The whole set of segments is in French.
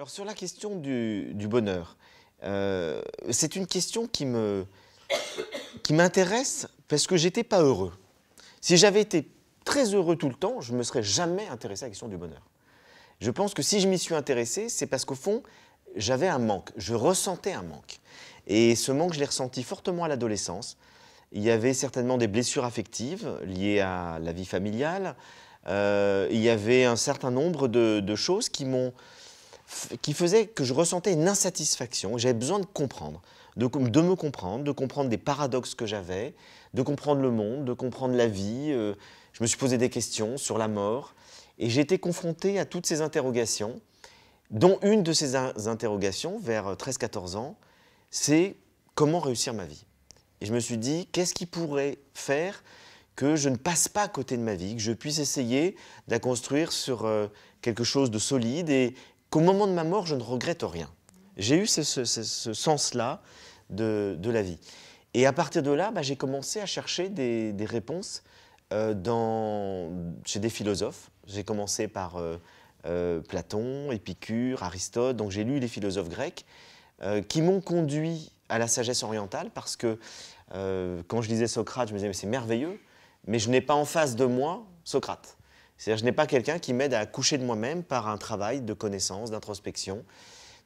Alors sur la question du bonheur, c'est une question qui m'intéresse parce que j'étais pas heureux. Si j'avais été très heureux tout le temps, je ne me serais jamais intéressé à la question du bonheur. Je pense que si je m'y suis intéressé, c'est parce qu'au fond, j'avais un manque, je ressentais un manque. Et ce manque, je l'ai ressenti fortement à l'adolescence. Il y avait certainement des blessures affectives liées à la vie familiale. Il y avait un certain nombre de choses qui faisaient que je ressentais une insatisfaction. J'avais besoin de comprendre, de me comprendre, de comprendre des paradoxes que j'avais, de comprendre le monde, de comprendre la vie. Je me suis posé des questions sur la mort. Et j'ai été confronté à toutes ces interrogations, dont une de ces interrogations, vers 13-14 ans, c'est comment réussir ma vie. Et je me suis dit, qu'est-ce qui pourrait faire que je ne passe pas à côté de ma vie, que je puisse essayer de la construire sur quelque chose de solide et qu'au moment de ma mort, je ne regrette rien. J'ai eu ce sens-là de la vie. Et à partir de là, j'ai commencé à chercher des réponses chez des philosophes. J'ai commencé par Platon, Épicure, Aristote, donc j'ai lu les philosophes grecs qui m'ont conduit à la sagesse orientale parce que quand je lisais Socrate, je me disais mais c'est merveilleux, mais je n'ai pas en face de moi Socrate. C'est-à-dire je n'ai pas quelqu'un qui m'aide à accoucher de moi-même par un travail de connaissance, d'introspection,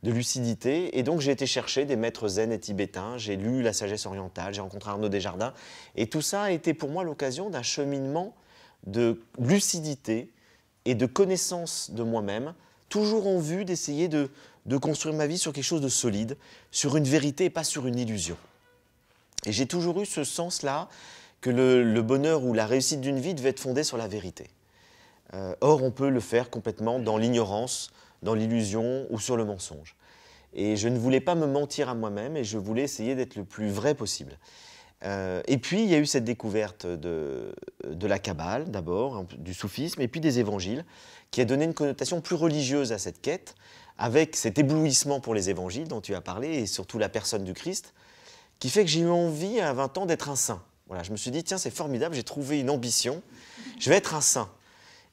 de lucidité. Et donc j'ai été chercher des maîtres zen et tibétains, j'ai lu la sagesse orientale, j'ai rencontré Arnaud Desjardins. Et tout ça a été pour moi l'occasion d'un cheminement de lucidité et de connaissance de moi-même, toujours en vue d'essayer de construire ma vie sur quelque chose de solide, sur une vérité et pas sur une illusion. Et j'ai toujours eu ce sens-là que le bonheur ou la réussite d'une vie devait être fondée sur la vérité. Or, on peut le faire complètement dans l'ignorance, dans l'illusion ou sur le mensonge. Et je ne voulais pas me mentir à moi-même et je voulais essayer d'être le plus vrai possible. Et puis, il y a eu cette découverte de la Kabbale, d'abord, du soufisme, et puis des évangiles, qui a donné une connotation plus religieuse à cette quête, avec cet éblouissement pour les évangiles dont tu as parlé, et surtout la personne du Christ, qui fait que j'ai eu envie, à 20 ans, d'être un saint. Voilà, je me suis dit, tiens, c'est formidable, j'ai trouvé une ambition, je vais être un saint.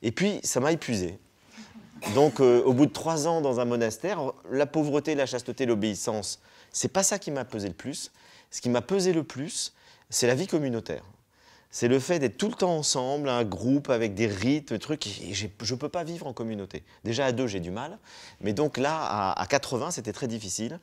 Et puis, ça m'a épuisé. Donc, au bout de 3 ans dans un monastère, la pauvreté, la chasteté, l'obéissance, c'est pas ça qui m'a pesé le plus. Ce qui m'a pesé le plus, c'est la vie communautaire. C'est le fait d'être tout le temps ensemble, un groupe avec des rites, des trucs. Et je ne peux pas vivre en communauté. Déjà à 2, j'ai du mal. Mais donc là, à 80, c'était très difficile.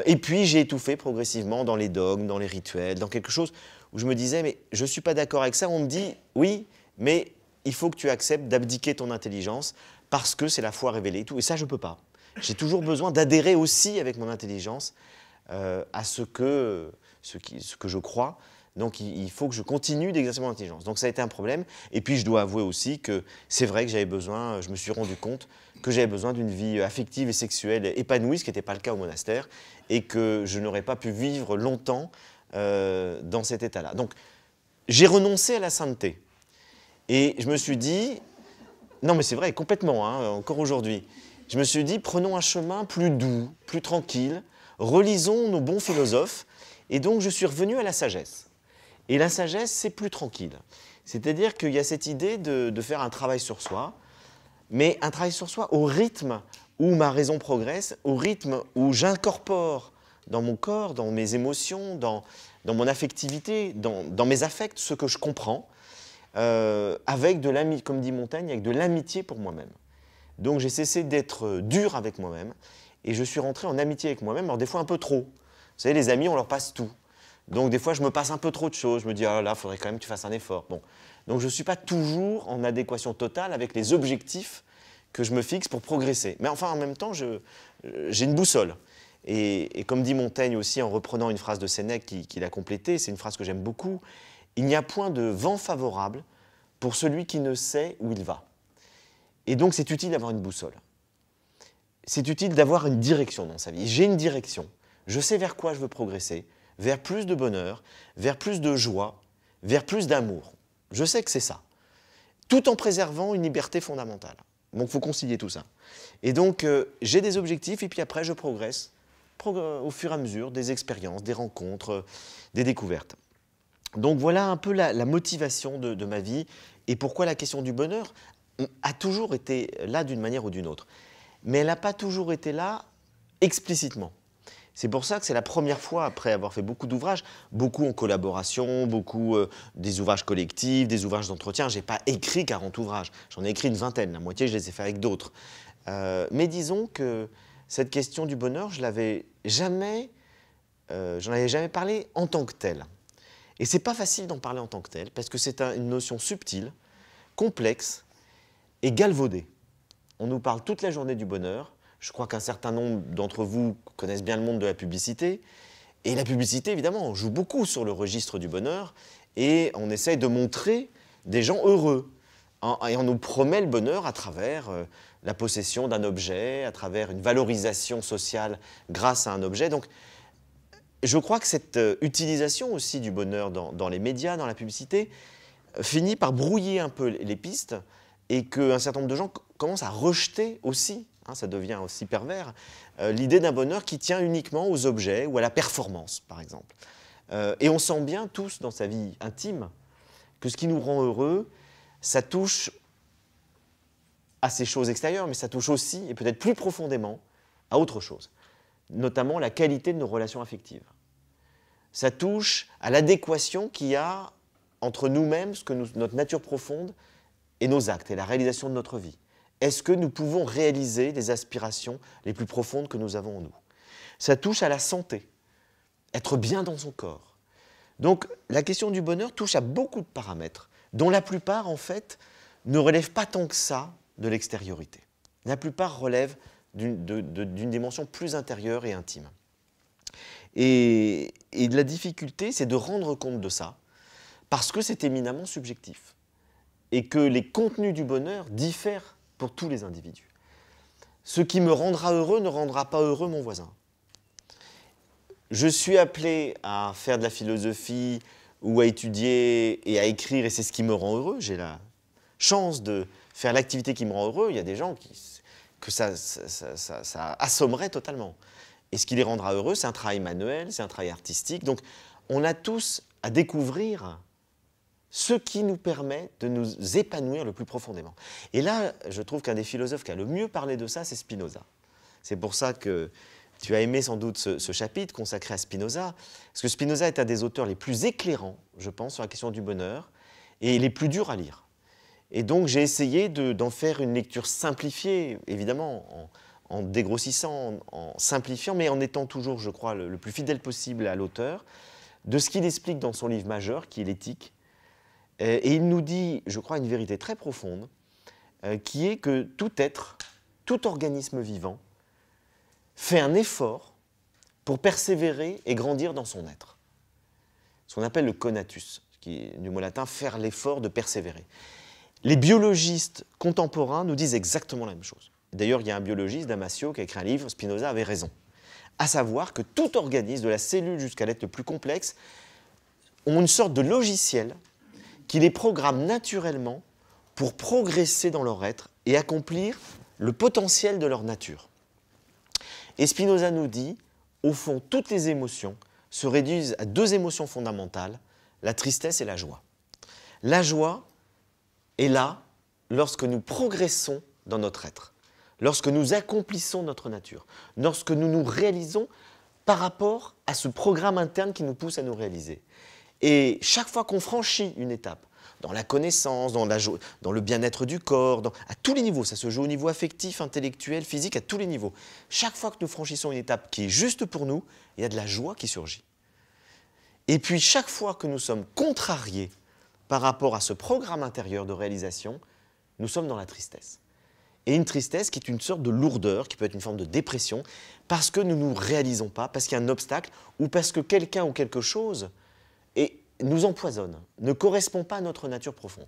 Et puis, j'ai étouffé progressivement dans les dogmes, dans les rituels, dans quelque chose où je me disais, mais je ne suis pas d'accord avec ça. On me dit, oui, mais il faut que tu acceptes d'abdiquer ton intelligence parce que c'est la foi révélée et tout. Et ça, je ne peux pas. J'ai toujours besoin d'adhérer aussi avec mon intelligence à ce que je crois. Donc, il faut que je continue d'exercer mon intelligence. Donc, ça a été un problème. Et puis, je dois avouer aussi que c'est vrai que j'avais besoin, je me suis rendu compte que j'avais besoin d'une vie affective et sexuelle épanouie, ce qui n'était pas le cas au monastère, et que je n'aurais pas pu vivre longtemps dans cet état-là. Donc, j'ai renoncé à la sainteté. Et je me suis dit, non mais c'est vrai, complètement, hein, encore aujourd'hui, je me suis dit, prenons un chemin plus doux, plus tranquille, relisons nos bons philosophes, et donc je suis revenu à la sagesse. Et la sagesse, c'est plus tranquille. C'est-à-dire qu'il y a cette idée de faire un travail sur soi, mais un travail sur soi au rythme où ma raison progresse, au rythme où j'incorpore dans mon corps, dans mes émotions, dans mon affectivité, dans mes affects, ce que je comprends, avec de l'amitié, comme dit Montaigne, avec de l'amitié pour moi-même. Donc j'ai cessé d'être dur avec moi-même et je suis rentré en amitié avec moi-même, alors des fois un peu trop. Vous savez, les amis, on leur passe tout. Donc des fois, je me passe un peu trop de choses. Je me dis, ah là, il faudrait quand même que tu fasses un effort. Bon. Donc je ne suis pas toujours en adéquation totale avec les objectifs que je me fixe pour progresser. Mais enfin, en même temps, j'ai une boussole. Et comme dit Montaigne aussi, en reprenant une phrase de Sénèque qu'il a complétée, c'est une phrase que j'aime beaucoup, il n'y a point de vent favorable pour celui qui ne sait où il va. Et donc, c'est utile d'avoir une boussole. C'est utile d'avoir une direction dans sa vie. J'ai une direction. Je sais vers quoi je veux progresser, vers plus de bonheur, vers plus de joie, vers plus d'amour. Je sais que c'est ça. Tout en préservant une liberté fondamentale. Donc, il faut concilier tout ça. Et donc, j'ai des objectifs et puis après, je progresse au fur et à mesure des expériences, des rencontres, des découvertes. Donc voilà un peu la motivation de ma vie et pourquoi la question du bonheur a toujours été là d'une manière ou d'une autre. mais elle n'a pas toujours été là explicitement. C'est pour ça que c'est la première fois, après avoir fait beaucoup d'ouvrages, beaucoup en collaboration, beaucoup des ouvrages collectifs, des ouvrages d'entretien. Je n'ai pas écrit 40 ouvrages, j'en ai écrit une vingtaine, la moitié je les ai fait avec d'autres. Mais disons que cette question du bonheur, j'en avais jamais parlé en tant que telle. Et ce n'est pas facile d'en parler en tant que telle, parce que c'est une notion subtile, complexe et galvaudée. On nous parle toute la journée du bonheur. Je crois qu'un certain nombre d'entre vous connaissent bien le monde de la publicité. Et la publicité, évidemment, on joue beaucoup sur le registre du bonheur et on essaye de montrer des gens heureux. Et on nous promet le bonheur à travers la possession d'un objet, à travers une valorisation sociale grâce à un objet. Donc, je crois que cette utilisation aussi du bonheur dans les médias, dans la publicité, finit par brouiller un peu les pistes et qu'un certain nombre de gens commencent à rejeter aussi, ça devient aussi pervers, l'idée d'un bonheur qui tient uniquement aux objets ou à la performance, par exemple. Et on sent bien tous dans sa vie intime que ce qui nous rend heureux, ça touche à ces choses extérieures, mais ça touche aussi, et peut-être plus profondément, à autre chose, notamment la qualité de nos relations affectives. Ça touche à l'adéquation qu'il y a entre nous-mêmes, notre nature profonde, et nos actes, et la réalisation de notre vie. Est-ce que nous pouvons réaliser les aspirations les plus profondes que nous avons en nous? Ça touche à la santé, être bien dans son corps. Donc la question du bonheur touche à beaucoup de paramètres, dont la plupart, en fait, ne relèvent pas tant que ça de l'extériorité. La plupart relèvent d'une dimension plus intérieure et intime. Et la difficulté, c'est de rendre compte de ça, parce que c'est éminemment subjectif, et que les contenus du bonheur diffèrent pour tous les individus. Ce qui me rendra heureux ne rendra pas heureux mon voisin. Je suis appelé à faire de la philosophie ou à étudier et à écrire, et c'est ce qui me rend heureux. J'ai la chance de faire l'activité qui me rend heureux. Il y a des gens que ça assommerait totalement. Et ce qui les rendra heureux, c'est un travail manuel, c'est un travail artistique. Donc, on a tous à découvrir ce qui nous permet de nous épanouir le plus profondément. Et là, je trouve qu'un des philosophes qui a le mieux parlé de ça, c'est Spinoza. C'est pour ça que tu as aimé sans doute ce chapitre consacré à Spinoza, parce que Spinoza est un des auteurs les plus éclairants, je pense, sur la question du bonheur, et les plus durs à lire. Et donc, j'ai essayé d'en faire une lecture simplifiée, évidemment, en dégrossissant, en simplifiant, mais en étant toujours, je crois, le plus fidèle possible à l'auteur, de ce qu'il explique dans son livre majeur, qui est l'Éthique. Et il nous dit, je crois, une vérité très profonde, qui est que tout être, tout organisme vivant, fait un effort pour persévérer et grandir dans son être. Ce qu'on appelle le conatus, qui est du mot latin « faire l'effort de persévérer ». Les biologistes contemporains nous disent exactement la même chose. D'ailleurs, il y a un biologiste, Damasio, qui a écrit un livre, Spinoza avait raison, à savoir que tout organisme, de la cellule jusqu'à l'être le plus complexe, ont une sorte de logiciel qui les programme naturellement pour progresser dans leur être et accomplir le potentiel de leur nature. Et Spinoza nous dit, au fond, toutes les émotions se réduisent à deux émotions fondamentales, la tristesse et la joie. La joie est là lorsque nous progressons dans notre être, lorsque nous accomplissons notre nature, lorsque nous nous réalisons par rapport à ce programme interne qui nous pousse à nous réaliser. Et chaque fois qu'on franchit une étape, dans la connaissance, dans le bien-être du corps, à tous les niveaux, ça se joue au niveau affectif, intellectuel, physique, à tous les niveaux. Chaque fois que nous franchissons une étape qui est juste pour nous, il y a de la joie qui surgit. Et puis chaque fois que nous sommes contrariés par rapport à ce programme intérieur de réalisation, nous sommes dans la tristesse. Et une tristesse qui est une sorte de lourdeur, qui peut être une forme de dépression, parce que nous ne nous réalisons pas, parce qu'il y a un obstacle, ou parce que quelqu'un ou quelque chose nous empoisonne, ne correspond pas à notre nature profonde.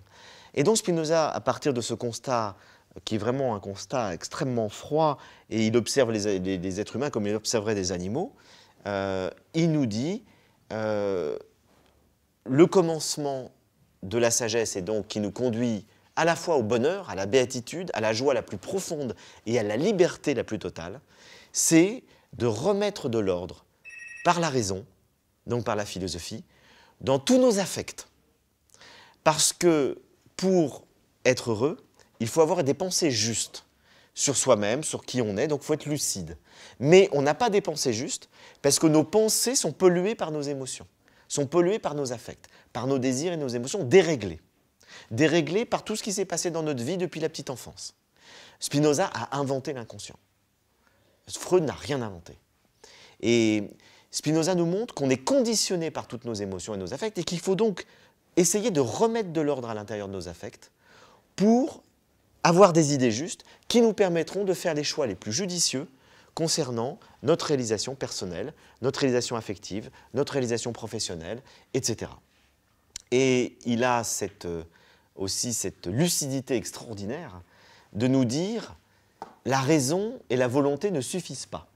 Et donc Spinoza, à partir de ce constat, qui est vraiment un constat extrêmement froid, et il observe les êtres humains comme il observerait des animaux, il nous dit le commencement de la sagesse, et donc qui nous conduit à la fois au bonheur, à la béatitude, à la joie la plus profonde et à la liberté la plus totale, c'est de remettre de l'ordre par la raison, donc par la philosophie, dans tous nos affects. Parce que pour être heureux, il faut avoir des pensées justes. sur soi-même, sur qui on est, donc il faut être lucide. Mais on n'a pas des pensées justes, parce que nos pensées sont polluées par nos émotions, sont polluées par nos affects, par nos désirs et nos émotions déréglées. Déréglées par tout ce qui s'est passé dans notre vie depuis la petite enfance. Spinoza a inventé l'inconscient. Freud n'a rien inventé. Et Spinoza nous montre qu'on est conditionné par toutes nos émotions et nos affects et qu'il faut donc essayer de remettre de l'ordre à l'intérieur de nos affects pour avoir des idées justes qui nous permettront de faire les choix les plus judicieux concernant notre réalisation personnelle, notre réalisation affective, notre réalisation professionnelle, etc. Et il a aussi cette lucidité extraordinaire de nous dire la raison et la volonté ne suffisent pas.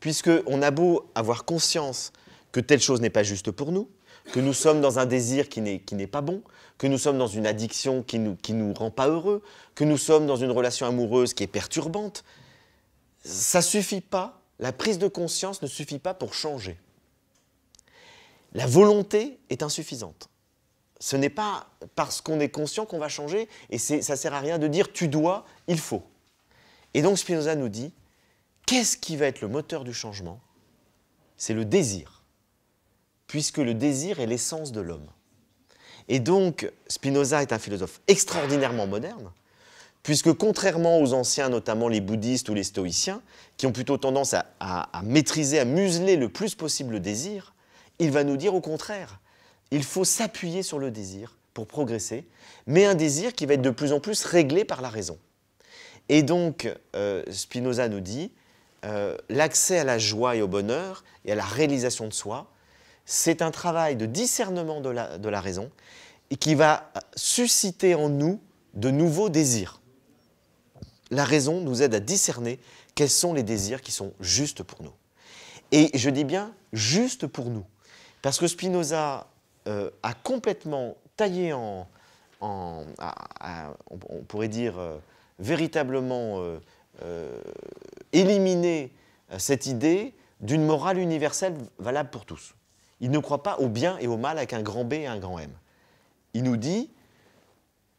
Puisqu'on a beau avoir conscience que telle chose n'est pas juste pour nous, que nous sommes dans un désir qui n'est pas bon, que nous sommes dans une addiction qui nous rend pas heureux, que nous sommes dans une relation amoureuse qui est perturbante, ça ne suffit pas, la prise de conscience ne suffit pas pour changer. La volonté est insuffisante. Ce n'est pas parce qu'on est conscient qu'on va changer, et ça ne sert à rien de dire « tu dois », « il faut ». Et donc Spinoza nous dit, qu'est-ce qui va être le moteur du changement? C'est le désir, puisque le désir est l'essence de l'homme. Et donc Spinoza est un philosophe extraordinairement moderne, puisque contrairement aux anciens, notamment les bouddhistes ou les stoïciens, qui ont plutôt tendance à maîtriser, à museler le plus possible le désir, il va nous dire au contraire, il faut s'appuyer sur le désir pour progresser, mais un désir qui va être de plus en plus réglé par la raison. Et donc, Spinoza nous dit, l'accès à la joie et au bonheur et à la réalisation de soi, c'est un travail de discernement de la raison et qui va susciter en nous de nouveaux désirs. La raison nous aide à discerner quels sont les désirs qui sont justes pour nous. Et je dis bien justes pour nous, parce que Spinoza a complètement taillé on pourrait dire, véritablement éliminer cette idée d'une morale universelle valable pour tous. Il ne croit pas au bien et au mal avec un grand B et un grand M. Il nous dit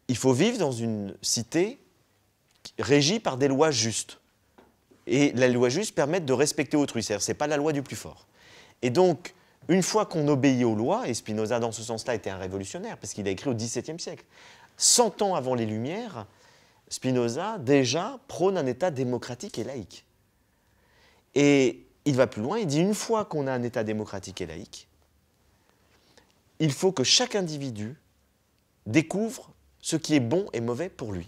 il faut vivre dans une cité régie par des lois justes. Et les lois justes permettent de respecter autrui. Ce n'est pas la loi du plus fort. Et donc, une fois qu'on obéit aux lois, et Spinoza dans ce sens-là était un révolutionnaire, parce qu'il a écrit au XVIIe siècle, 100 ans avant les Lumières, Spinoza, déjà, prône un État démocratique et laïque. Et il va plus loin, il dit une fois qu'on a un État démocratique et laïque, il faut que chaque individu découvre ce qui est bon et mauvais pour lui.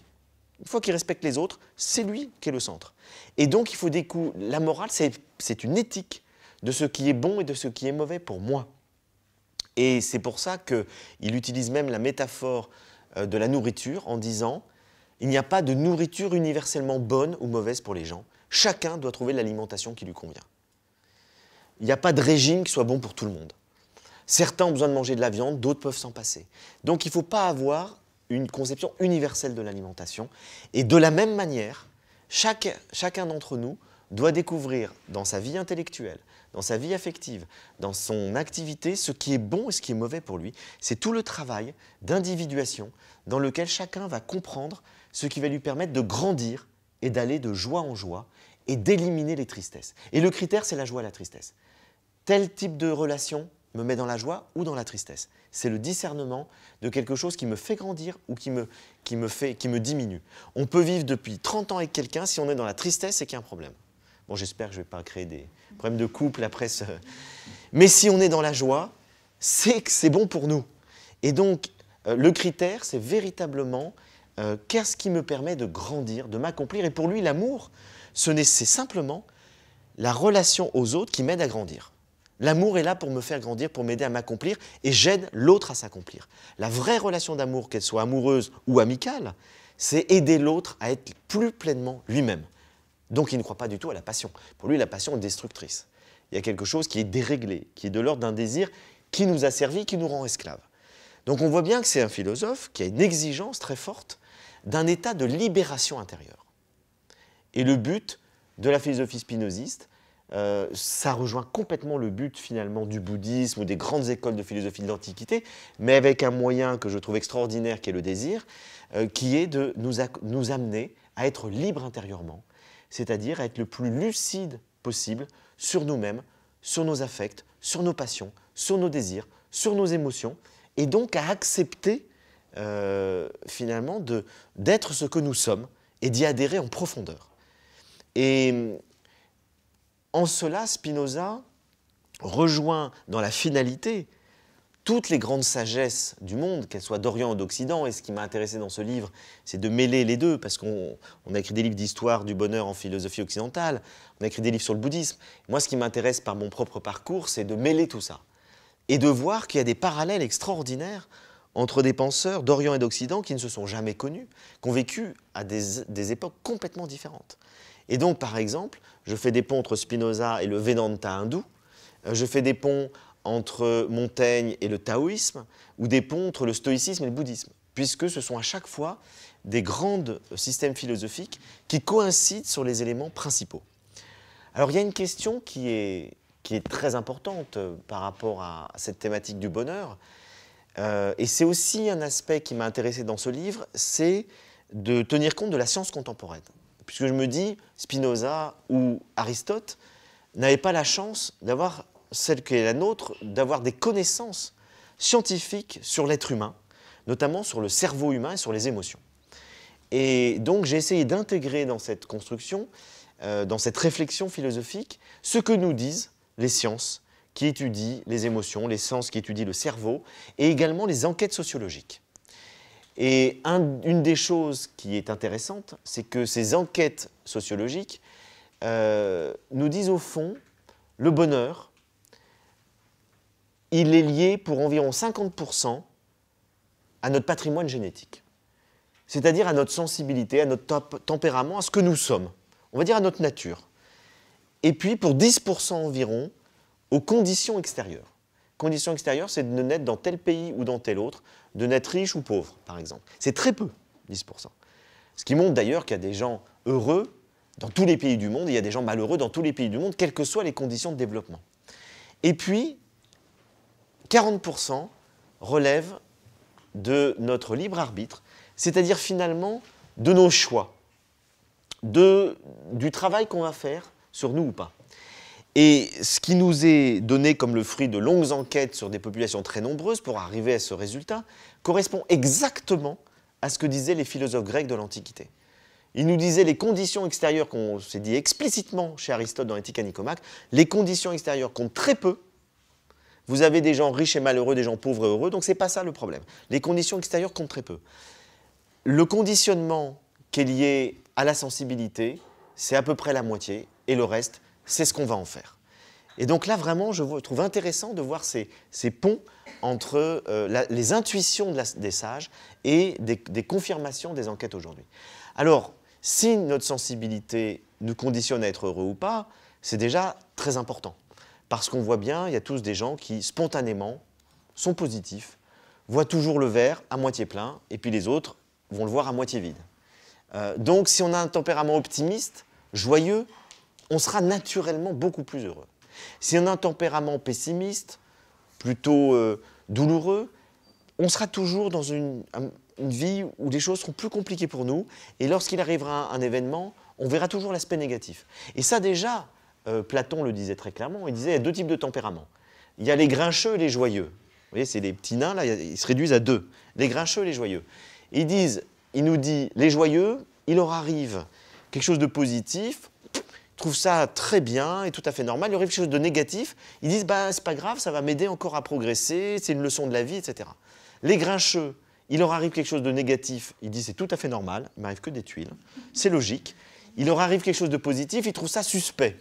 Une fois qu'il respecte les autres, c'est lui qui est le centre. Et donc, il faut la morale, c'est une éthique de ce qui est bon et de ce qui est mauvais pour moi. Et c'est pour ça qu'il utilise même la métaphore de la nourriture en disant il n'y a pas de nourriture universellement bonne ou mauvaise pour les gens. Chacun doit trouver l'alimentation qui lui convient. Il n'y a pas de régime qui soit bon pour tout le monde. Certains ont besoin de manger de la viande, d'autres peuvent s'en passer. Donc il ne faut pas avoir une conception universelle de l'alimentation. Et de la même manière, chacun d'entre nous doit découvrir dans sa vie intellectuelle, dans sa vie affective, dans son activité, ce qui est bon et ce qui est mauvais pour lui. C'est tout le travail d'individuation dans lequel chacun va comprendre ce qui va lui permettre de grandir et d'aller de joie en joie et d'éliminer les tristesses. Et le critère, c'est la joie et la tristesse. Tel type de relation me met dans la joie ou dans la tristesse. C'est le discernement de quelque chose qui me fait grandir ou qui me diminue. On peut vivre depuis 30 ans avec quelqu'un, si on est dans la tristesse, c'est qu'il y a un problème. Bon, j'espère que je ne vais pas créer des problèmes de couple après ce... Mais si on est dans la joie, c'est que c'est bon pour nous. Et donc, le critère, c'est véritablement qu'est-ce qui me permet de grandir, de m'accomplir. Et pour lui, l'amour, c'est simplement la relation aux autres qui m'aide à grandir. L'amour est là pour me faire grandir, pour m'aider à m'accomplir, et j'aide l'autre à s'accomplir. La vraie relation d'amour, qu'elle soit amoureuse ou amicale, c'est aider l'autre à être plus pleinement lui-même. Donc il ne croit pas du tout à la passion. Pour lui, la passion est destructrice. Il y a quelque chose qui est déréglé, qui est de l'ordre d'un désir qui nous a servi, qui nous rend esclaves. Donc on voit bien que c'est un philosophe qui a une exigence très forte d'un état de libération intérieure. Et le but de la philosophie spinoziste, ça rejoint complètement le but finalement du bouddhisme ou des grandes écoles de philosophie de l'Antiquité, mais avec un moyen que je trouve extraordinaire qui est le désir, qui est de nous amener à être libre intérieurement, c'est-à-dire à être le plus lucide possible sur nous-mêmes, sur nos affects, sur nos passions, sur nos désirs, sur nos émotions, et donc à accepter finalement d'être ce que nous sommes et d'y adhérer en profondeur. Et en cela, Spinoza rejoint dans la finalité toutes les grandes sagesses du monde, qu'elles soient d'Orient ou d'Occident. Et ce qui m'a intéressé dans ce livre, c'est de mêler les deux, parce qu'on a écrit des livres d'histoire du bonheur en philosophie occidentale, on a écrit des livres sur le bouddhisme. Moi, ce qui m'intéresse par mon propre parcours, c'est de mêler tout ça. Et de voir qu'il y a des parallèles extraordinaires entre des penseurs d'Orient et d'Occident qui ne se sont jamais connus, qui ont vécu à des époques complètement différentes. Et donc, par exemple, je fais des ponts entre Spinoza et le Vedanta hindou, je fais des ponts entre Montaigne et le taoïsme, ou des ponts entre le stoïcisme et le bouddhisme, puisque ce sont à chaque fois des grands systèmes philosophiques qui coïncident sur les éléments principaux. Alors, il y a une question qui est très importante par rapport à cette thématique du bonheur, et c'est aussi un aspect qui m'a intéressé dans ce livre, c'est de tenir compte de la science contemporaine. Puisque je me dis, Spinoza ou Aristote n'avaient pas la chance d'avoir celle qui est la nôtre, d'avoir des connaissances scientifiques sur l'être humain, notamment sur le cerveau humain et sur les émotions. Et donc j'ai essayé d'intégrer dans cette construction, dans cette réflexion philosophique, ce que nous disent les sciences qui étudient les émotions, les sciences qui étudient le cerveau, et également les enquêtes sociologiques. Et une des choses qui est intéressante, c'est que ces enquêtes sociologiques nous disent au fond, le bonheur, il est lié pour environ 50% à notre patrimoine génétique. C'est-à-dire à notre sensibilité, à notre tempérament, à ce que nous sommes. On va dire à notre nature. Et puis pour 10% environ, aux conditions extérieures. Conditions extérieures, c'est de naître dans tel pays ou dans tel autre, de naître riche ou pauvre, par exemple. C'est très peu, 10%. Ce qui montre d'ailleurs qu'il y a des gens heureux dans tous les pays du monde, et il y a des gens malheureux dans tous les pays du monde, quelles que soient les conditions de développement. Et puis, 40% relèvent de notre libre arbitre, c'est-à-dire finalement de nos choix, du travail qu'on va faire sur nous ou pas. Et ce qui nous est donné comme le fruit de longues enquêtes sur des populations très nombreuses pour arriver à ce résultat correspond exactement à ce que disaient les philosophes grecs de l'Antiquité. Ils nous disaient les conditions extérieures qu'on s'est dit explicitement chez Aristote dans l'Éthique à Nicomaque, les conditions extérieures comptent très peu. Vous avez des gens riches et malheureux, des gens pauvres et heureux, donc ce n'est pas ça le problème. Les conditions extérieures comptent très peu. Le conditionnement qui est lié à la sensibilité, c'est à peu près la moitié, et le reste, c'est ce qu'on va en faire. Et donc là, vraiment, je trouve intéressant de voir ces ponts entre les intuitions des sages et des confirmations des enquêtes aujourd'hui. Alors, si notre sensibilité nous conditionne à être heureux ou pas, c'est déjà très important. Parce qu'on voit bien, il y a tous des gens qui, spontanément, sont positifs, voient toujours le verre à moitié plein, et puis les autres vont le voir à moitié vide. Donc, si on a un tempérament optimiste, joyeux, on sera naturellement beaucoup plus heureux. Si on a un tempérament pessimiste, plutôt douloureux, on sera toujours dans une vie où les choses seront plus compliquées pour nous, et lorsqu'il arrivera un événement, on verra toujours l'aspect négatif. Et ça déjà, Platon le disait très clairement, il disait qu'il y a deux types de tempéraments. Il y a les grincheux et les joyeux. Vous voyez, c'est les petits nains, là, ils se réduisent à deux. Les grincheux et les joyeux. Et il nous dit, les joyeux, il leur arrive quelque chose de positif, trouvent ça très bien et tout à fait normal. Il leur arrive quelque chose de négatif, ils disent bah, c'est pas grave, ça va m'aider encore à progresser, c'est une leçon de la vie, etc. Les grincheux, il leur arrive quelque chose de négatif, ils disent c'est tout à fait normal, il m'arrive que des tuiles, c'est logique. Il leur arrive quelque chose de positif, ils trouvent ça suspect.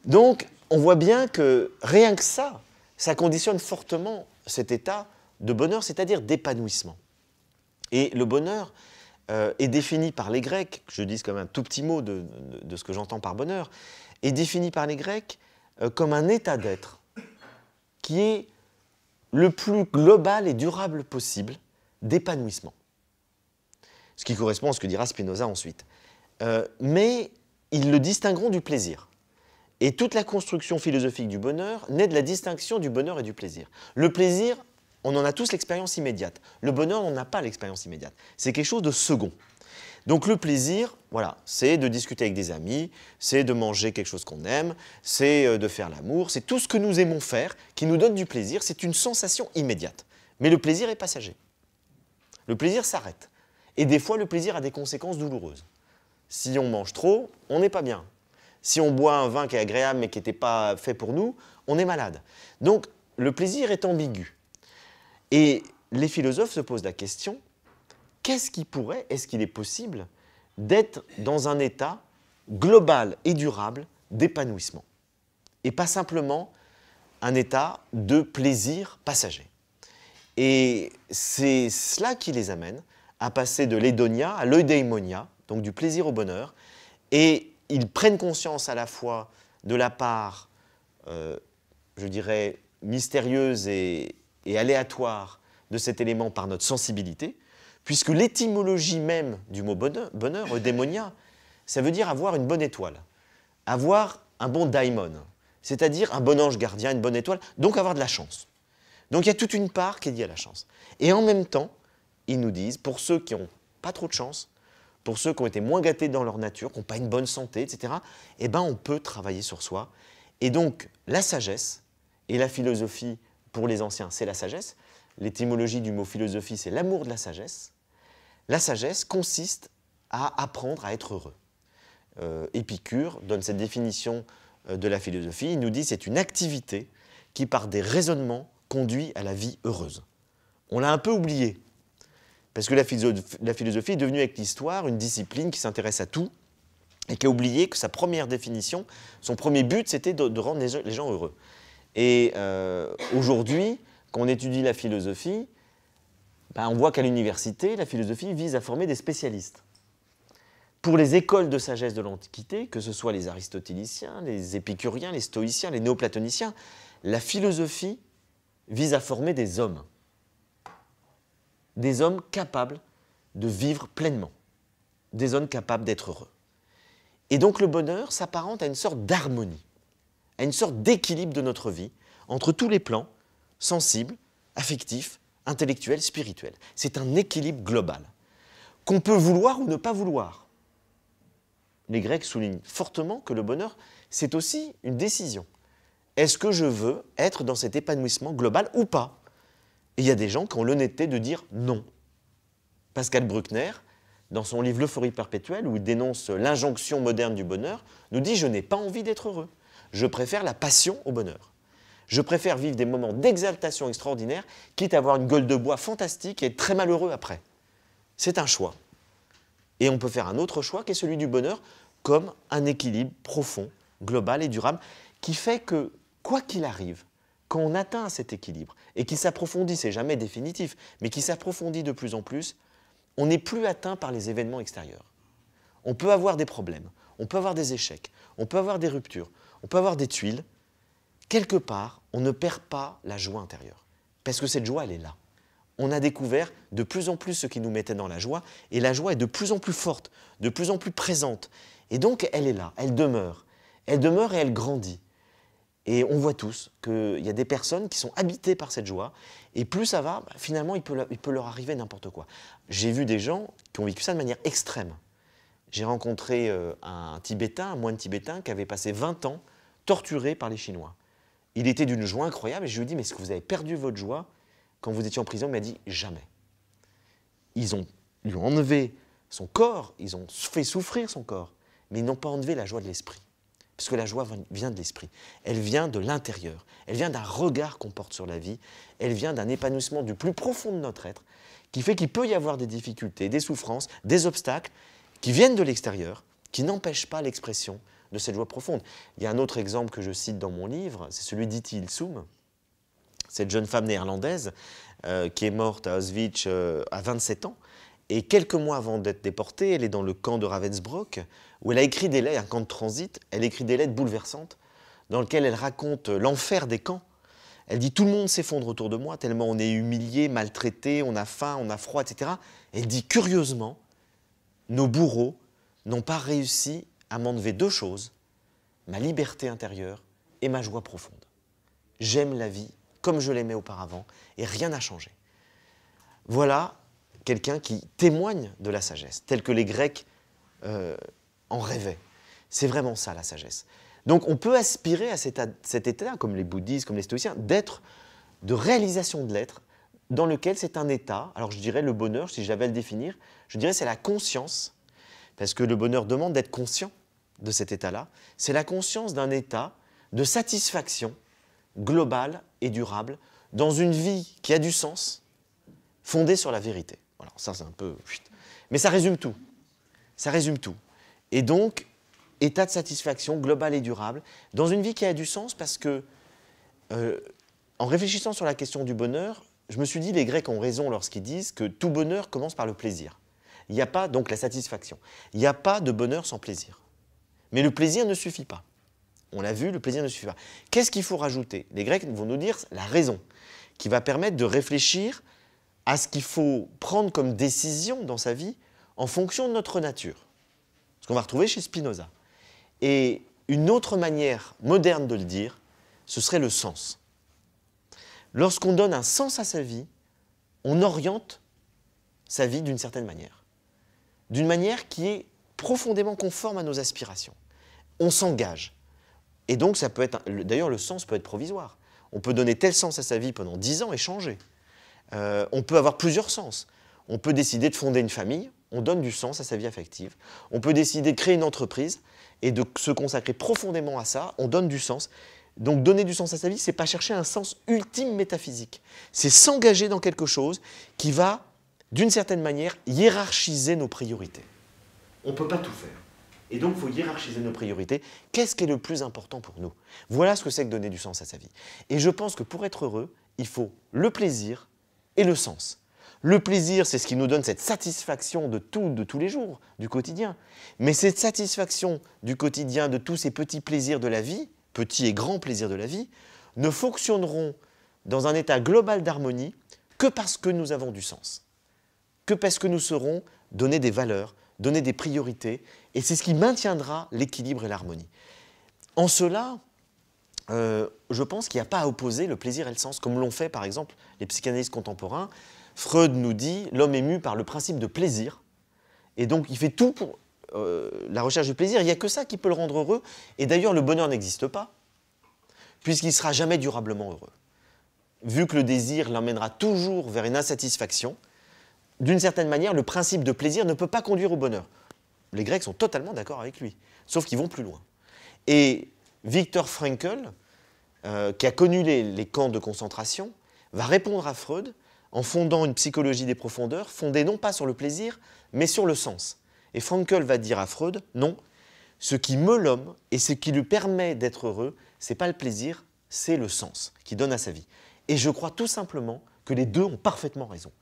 Donc, on voit bien que rien que ça conditionne fortement cet état de bonheur, c'est-à-dire d'épanouissement. Et le bonheur est défini par les Grecs, je dis comme un tout petit mot de ce que j'entends par bonheur, est défini par les Grecs comme un état d'être qui est le plus global et durable possible d'épanouissement. Ce qui correspond à ce que dira Spinoza ensuite. Mais ils le distingueront du plaisir. Et toute la construction philosophique du bonheur naît de la distinction du bonheur et du plaisir. Le plaisir, on en a tous l'expérience immédiate. Le bonheur, on n'a pas l'expérience immédiate. C'est quelque chose de second. Donc le plaisir, voilà, c'est de discuter avec des amis, c'est de manger quelque chose qu'on aime, c'est de faire l'amour, c'est tout ce que nous aimons faire qui nous donne du plaisir, c'est une sensation immédiate. Mais le plaisir est passager. Le plaisir s'arrête. Et des fois, le plaisir a des conséquences douloureuses. Si on mange trop, on n'est pas bien. Si on boit un vin qui est agréable mais qui n'était pas fait pour nous, on est malade. Donc le plaisir est ambigu. Et les philosophes se posent la question, est-ce qu'il est possible d'être dans un état global et durable d'épanouissement et pas simplement un état de plaisir passager. Et c'est cela qui les amène à passer de l'hédonia à l'eudaimonia, donc du plaisir au bonheur, et ils prennent conscience à la fois de la part, je dirais, mystérieuse et aléatoire de cet élément par notre sensibilité, puisque l'étymologie même du mot bonheur, eudémonia, ça veut dire avoir une bonne étoile, avoir un bon daimon, c'est-à-dire un bon ange gardien, une bonne étoile, donc avoir de la chance. Donc il y a toute une part qui est liée à la chance. Et en même temps, ils nous disent, pour ceux qui n'ont pas trop de chance, pour ceux qui ont été moins gâtés dans leur nature, qui n'ont pas une bonne santé, etc., eh ben, on peut travailler sur soi. Et donc la sagesse et la philosophie, pour les anciens, c'est la sagesse. L'étymologie du mot philosophie, c'est l'amour de la sagesse. La sagesse consiste à apprendre à être heureux. Épicure donne cette définition de la philosophie. Il nous dit que c'est une activité qui, par des raisonnements, conduit à la vie heureuse. On l'a un peu oublié, parce que la philosophie est devenue avec l'histoire une discipline qui s'intéresse à tout et qui a oublié que sa première définition, son premier but, c'était de rendre les gens heureux. Et aujourd'hui, quand on étudie la philosophie, on voit qu'à l'université, la philosophie vise à former des spécialistes. Pour les écoles de sagesse de l'Antiquité, que ce soit les aristotéliciens, les épicuriens, les stoïciens, les néoplatoniciens, la philosophie vise à former des hommes capables de vivre pleinement, des hommes capables d'être heureux. Et donc le bonheur s'apparente à une sorte d'harmonie, à une sorte d'équilibre de notre vie entre tous les plans, sensibles, affectifs, intellectuels, spirituels. C'est un équilibre global qu'on peut vouloir ou ne pas vouloir. Les Grecs soulignent fortement que le bonheur, c'est aussi une décision. Est-ce que je veux être dans cet épanouissement global ou pas? Et il y a des gens qui ont l'honnêteté de dire non. Pascal Bruckner, dans son livre L'euphorie perpétuelle, où il dénonce l'injonction moderne du bonheur, nous dit « Je n'ai pas envie d'être heureux. Je préfère la passion au bonheur. Je préfère vivre des moments d'exaltation extraordinaire, quitte à avoir une gueule de bois fantastique et être très malheureux après. » C'est un choix. Et on peut faire un autre choix qui est celui du bonheur comme un équilibre profond, global et durable qui fait que, quoi qu'il arrive, quand on atteint cet équilibre et qui s'approfondit, c'est jamais définitif, mais qui s'approfondit de plus en plus, on n'est plus atteint par les événements extérieurs. On peut avoir des problèmes, on peut avoir des échecs, on peut avoir des ruptures, on peut avoir des tuiles. Quelque part, on ne perd pas la joie intérieure, parce que cette joie, elle est là. On a découvert de plus en plus ce qui nous mettait dans la joie, et la joie est de plus en plus forte, de plus en plus présente. Et donc, elle est là, elle demeure et elle grandit. Et on voit tous qu'il y a des personnes qui sont habitées par cette joie, et plus ça va, finalement, il peut leur arriver n'importe quoi. J'ai vu des gens qui ont vécu ça de manière extrême. J'ai rencontré un Tibétain, un moine tibétain, qui avait passé 20 ans torturé par les Chinois. Il était d'une joie incroyable, et je lui ai dit, mais est-ce que vous avez perdu votre joie quand vous étiez en prison? Il m'a dit, jamais. Ils lui ont enlevé son corps, ils ont fait souffrir son corps, mais ils n'ont pas enlevé la joie de l'esprit. Parce que la joie vient de l'esprit, elle vient de l'intérieur, elle vient d'un regard qu'on porte sur la vie, elle vient d'un épanouissement du plus profond de notre être, qui fait qu'il peut y avoir des difficultés, des souffrances, des obstacles, qui viennent de l'extérieur, qui n'empêchent pas l'expression de cette joie profonde. Il y a un autre exemple que je cite dans mon livre, c'est celui d'Itti Ilsum, cette jeune femme néerlandaise qui est morte à Auschwitz à 27 ans. Et quelques mois avant d'être déportée, elle est dans le camp de Ravensbrück, où elle a écrit des lettres, un camp de transit, elle écrit des lettres bouleversantes, dans lesquelles elle raconte l'enfer des camps. Elle dit « Tout le monde s'effondre autour de moi, tellement on est humilié, maltraité, on a faim, on a froid, etc. » Elle dit « Curieusement, nos bourreaux n'ont pas réussi à m'enlever deux choses, ma liberté intérieure et ma joie profonde. J'aime la vie comme je l'aimais auparavant, et rien n'a changé. » Voilà quelqu'un qui témoigne de la sagesse, tel que les Grecs en rêvaient. C'est vraiment ça, la sagesse. Donc on peut aspirer à cet état, comme les bouddhistes, comme les stoïciens, de réalisation de l'être, dans lequel c'est un état, alors je dirais le bonheur, si j'avais à le définir, je dirais c'est la conscience, parce que le bonheur demande d'être conscient de cet état-là, c'est la conscience d'un état de satisfaction globale et durable dans une vie qui a du sens, fondée sur la vérité. Voilà, ça c'est un peu... Mais ça résume tout. Ça résume tout. Et donc, état de satisfaction globale et durable dans une vie qui a du sens parce que, en réfléchissant sur la question du bonheur, je me suis dit, les Grecs ont raison lorsqu'ils disent que tout bonheur commence par le plaisir. Il n'y a pas, donc la satisfaction, il n'y a pas de bonheur sans plaisir. Mais le plaisir ne suffit pas. On l'a vu, le plaisir ne suffit pas. Qu'est-ce qu'il faut rajouter? Les Grecs vont nous dire la raison, qui va permettre de réfléchir à ce qu'il faut prendre comme décision dans sa vie en fonction de notre nature. Ce qu'on va retrouver chez Spinoza. Et une autre manière moderne de le dire, ce serait le sens. Lorsqu'on donne un sens à sa vie, on oriente sa vie d'une certaine manière qui est profondément conforme à nos aspirations. On s'engage. Et donc, ça peut être, d'ailleurs, le sens peut être provisoire. On peut donner tel sens à sa vie pendant 10 ans et changer. On peut avoir plusieurs sens. On peut décider de fonder une famille, on donne du sens à sa vie affective. On peut décider de créer une entreprise et de se consacrer profondément à ça, on donne du sens. Donc donner du sens à sa vie, ce n'est pas chercher un sens ultime métaphysique. C'est s'engager dans quelque chose qui va, d'une certaine manière, hiérarchiser nos priorités. On ne peut pas tout faire. Et donc, il faut hiérarchiser nos priorités. Qu'est-ce qui est le plus important pour nous? Voilà ce que c'est que donner du sens à sa vie. Et je pense que pour être heureux, il faut le plaisir et le sens. Le plaisir, c'est ce qui nous donne cette satisfaction de tous les jours, du quotidien. Mais cette satisfaction du quotidien, de tous ces petits plaisirs de la vie, petits et grands plaisirs de la vie, ne fonctionneront dans un état global d'harmonie que parce que nous avons du sens. Que parce que nous saurons donner des valeurs, donner des priorités, et c'est ce qui maintiendra l'équilibre et l'harmonie. En cela, je pense qu'il n'y a pas à opposer le plaisir et le sens, comme l'ont fait par exemple les psychanalystes contemporains. Freud nous dit l'homme est mu par le principe de plaisir, et donc il fait tout pour la recherche du plaisir. Il n'y a que ça qui peut le rendre heureux, et d'ailleurs le bonheur n'existe pas, puisqu'il ne sera jamais durablement heureux. Vu que le désir l'emmènera toujours vers une insatisfaction, d'une certaine manière, le principe de plaisir ne peut pas conduire au bonheur. Les Grecs sont totalement d'accord avec lui, sauf qu'ils vont plus loin. Et Viktor Frankl, qui a connu les camps de concentration, va répondre à Freud en fondant une psychologie des profondeurs, fondée non pas sur le plaisir, mais sur le sens. Et Frankl va dire à Freud, non, ce qui meut l'homme et ce qui lui permet d'être heureux, ce n'est pas le plaisir, c'est le sens qui donne à sa vie. Et je crois tout simplement que les deux ont parfaitement raison.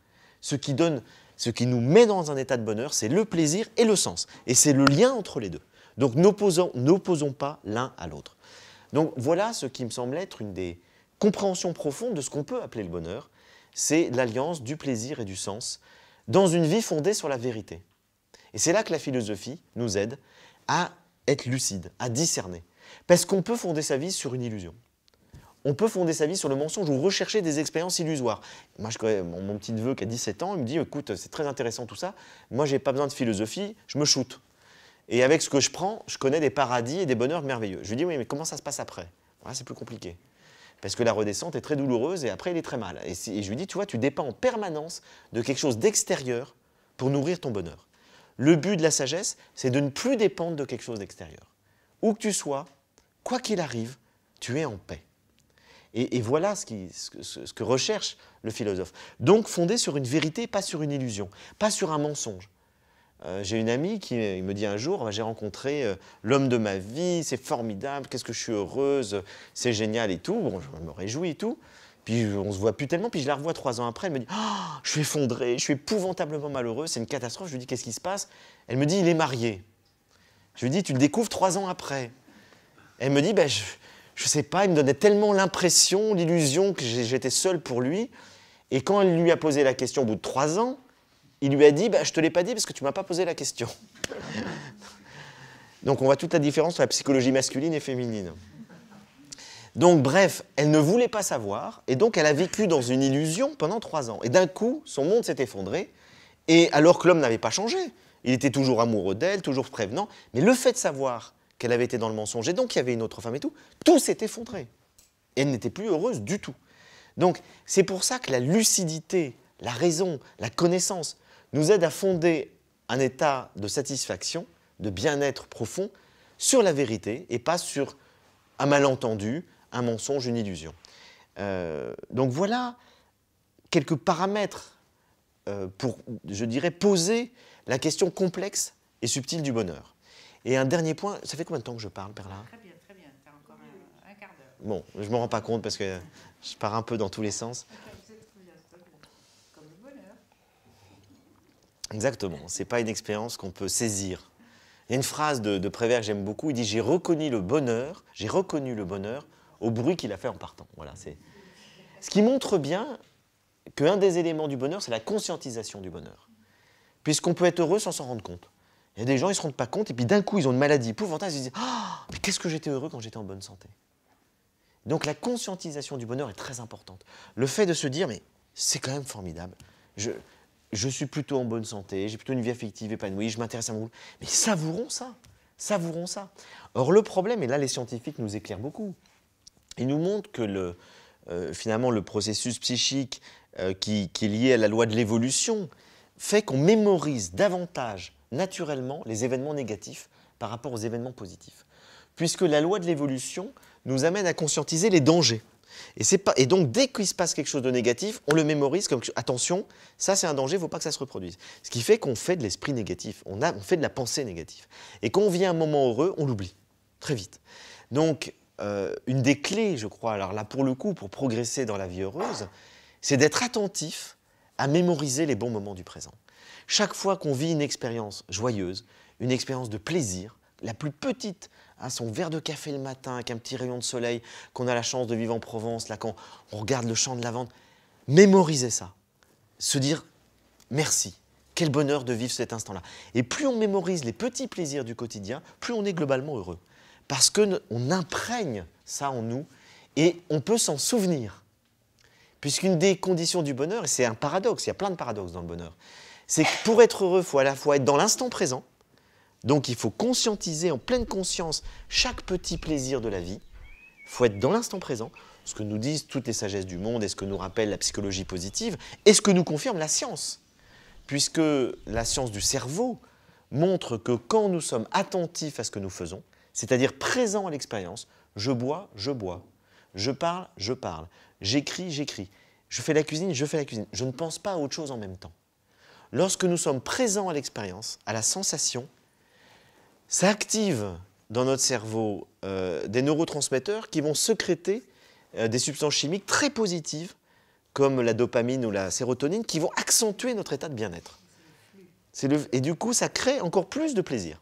Ce qui nous met dans un état de bonheur, c'est le plaisir et le sens. Et c'est le lien entre les deux. Donc n'opposons pas l'un à l'autre. Donc voilà ce qui me semble être une des compréhensions profondes de ce qu'on peut appeler le bonheur. C'est l'alliance du plaisir et du sens dans une vie fondée sur la vérité. Et c'est là que la philosophie nous aide à être lucide, à discerner. Parce qu'on peut fonder sa vie sur une illusion. On peut fonder sa vie sur le mensonge ou rechercher des expériences illusoires. Moi, je connais mon petit neveu qui a 17 ans, il me dit « Écoute, c'est très intéressant tout ça, moi, je n'ai pas besoin de philosophie, je me shoot. Et avec ce que je prends, je connais des paradis et des bonheurs merveilleux. » Je lui dis « Oui, mais comment ça se passe après ?» Voilà, c'est plus compliqué. Parce que la redescente est très douloureuse et après, il est très mal. Et je lui dis « Tu vois, tu dépends en permanence de quelque chose d'extérieur pour nourrir ton bonheur. Le but de la sagesse, c'est de ne plus dépendre de quelque chose d'extérieur. Où que tu sois, quoi qu'il arrive, tu es en paix. » Et voilà ce que recherche le philosophe. Donc fondé sur une vérité, pas sur une illusion, pas sur un mensonge. J'ai une amie qui me dit un jour, j'ai rencontré l'homme de ma vie, c'est formidable, qu'est-ce que je suis heureuse, c'est génial et tout. Bon, je me réjouis et tout. Puis on ne se voit plus tellement, puis je la revois 3 ans après, elle me dit oh, « je suis effondrée, je suis épouvantablement malheureuse, c'est une catastrophe. » Je lui dis « Qu'est-ce qui se passe ?» Elle me dit « Il est marié. » Je lui dis « Tu le découvres 3 ans après. » Elle me dit « Je ne sais pas, il me donnait tellement l'impression, l'illusion que j'étais seul pour lui. » Et quand elle lui a posé la question au bout de 3 ans, il lui a dit « Je ne te l'ai pas dit parce que tu ne m'as pas posé la question. » Donc on voit toute la différence entre la psychologie masculine et féminine. Donc bref, elle ne voulait pas savoir et donc elle a vécu dans une illusion pendant 3 ans. Et d'un coup, son monde s'est effondré Et alors que l'homme n'avait pas changé. Il était toujours amoureux d'elle, toujours prévenant. Mais le fait de savoir qu'elle avait été dans le mensonge et donc qu'il y avait une autre femme et tout s'est effondré. Et elle n'était plus heureuse du tout. Donc c'est pour ça que la lucidité, la raison, la connaissance nous aident à fonder un état de satisfaction, de bien-être profond sur la vérité et pas sur un malentendu, un mensonge, une illusion. Donc voilà quelques paramètres pour, je dirais, poser la question complexe et subtile du bonheur. Et un dernier point, ça fait combien de temps que je parle, Perla? Très bien, tu as encore un quart d'heure. Bon, je ne me rends pas compte parce que je pars un peu dans tous les sens. Comme le bonheur. Exactement, ce n'est pas une expérience qu'on peut saisir. Il y a une phrase de Prévert que j'aime beaucoup, il dit « J'ai reconnu le bonheur au bruit qu'il a fait en partant ». Voilà, c'est ce qui montre bien qu'un des éléments du bonheur, c'est la conscientisation du bonheur. Puisqu'on peut être heureux sans s'en rendre compte. Il y a des gens, ils ne se rendent pas compte, et puis d'un coup, ils ont une maladie épouvantable, ils se disent « Ah, mais qu'est-ce que j'étais heureux quand j'étais en bonne santé ?» Donc la conscientisation du bonheur est très importante. Le fait de se dire « Mais c'est quand même formidable, je suis plutôt en bonne santé, j'ai plutôt une vie affective épanouie, je m'intéresse à mon boulot. » Mais savourons ça, savourons ça. Or le problème, et là les scientifiques nous éclairent beaucoup, ils nous montrent que finalement le processus psychique qui est lié à la loi de l'évolution fait qu'on mémorise davantage naturellement les événements négatifs par rapport aux événements positifs. Puisque la loi de l'évolution nous amène à conscientiser les dangers. Et donc, dès qu'il se passe quelque chose de négatif, on le mémorise comme « attention, ça c'est un danger, il ne faut pas que ça se reproduise ». Ce qui fait qu'on fait de l'esprit négatif, on fait de la pensée négative. Et quand on vit un moment heureux, on l'oublie, très vite. Donc, une des clés, je crois, alors là pour le coup, pour progresser dans la vie heureuse, c'est d'être attentif à mémoriser les bons moments du présent. Chaque fois qu'on vit une expérience joyeuse, une expérience de plaisir, la plus petite, son verre de café le matin avec un petit rayon de soleil, qu'on a la chance de vivre en Provence, là quand on regarde le champ de lavande, mémoriser ça, se dire merci, quel bonheur de vivre cet instant-là. Et plus on mémorise les petits plaisirs du quotidien, plus on est globalement heureux. Parce qu'on imprègne ça en nous et on peut s'en souvenir. Puisqu'une des conditions du bonheur, et c'est un paradoxe, il y a plein de paradoxes dans le bonheur, c'est que pour être heureux, il faut à la fois être dans l'instant présent, donc il faut conscientiser en pleine conscience chaque petit plaisir de la vie, il faut être dans l'instant présent, ce que nous disent toutes les sagesses du monde et ce que nous rappelle la psychologie positive, et ce que nous confirme la science. Puisque la science du cerveau montre que quand nous sommes attentifs à ce que nous faisons, c'est-à-dire présents à l'expérience, je bois, je parle, j'écris, je fais la cuisine, je ne pense pas à autre chose en même temps. Lorsque nous sommes présents à l'expérience, à la sensation, ça active dans notre cerveau des neurotransmetteurs qui vont sécréter des substances chimiques très positives, comme la dopamine ou la sérotonine, qui vont accentuer notre état de bien-être. Et du coup, ça crée encore plus de plaisir.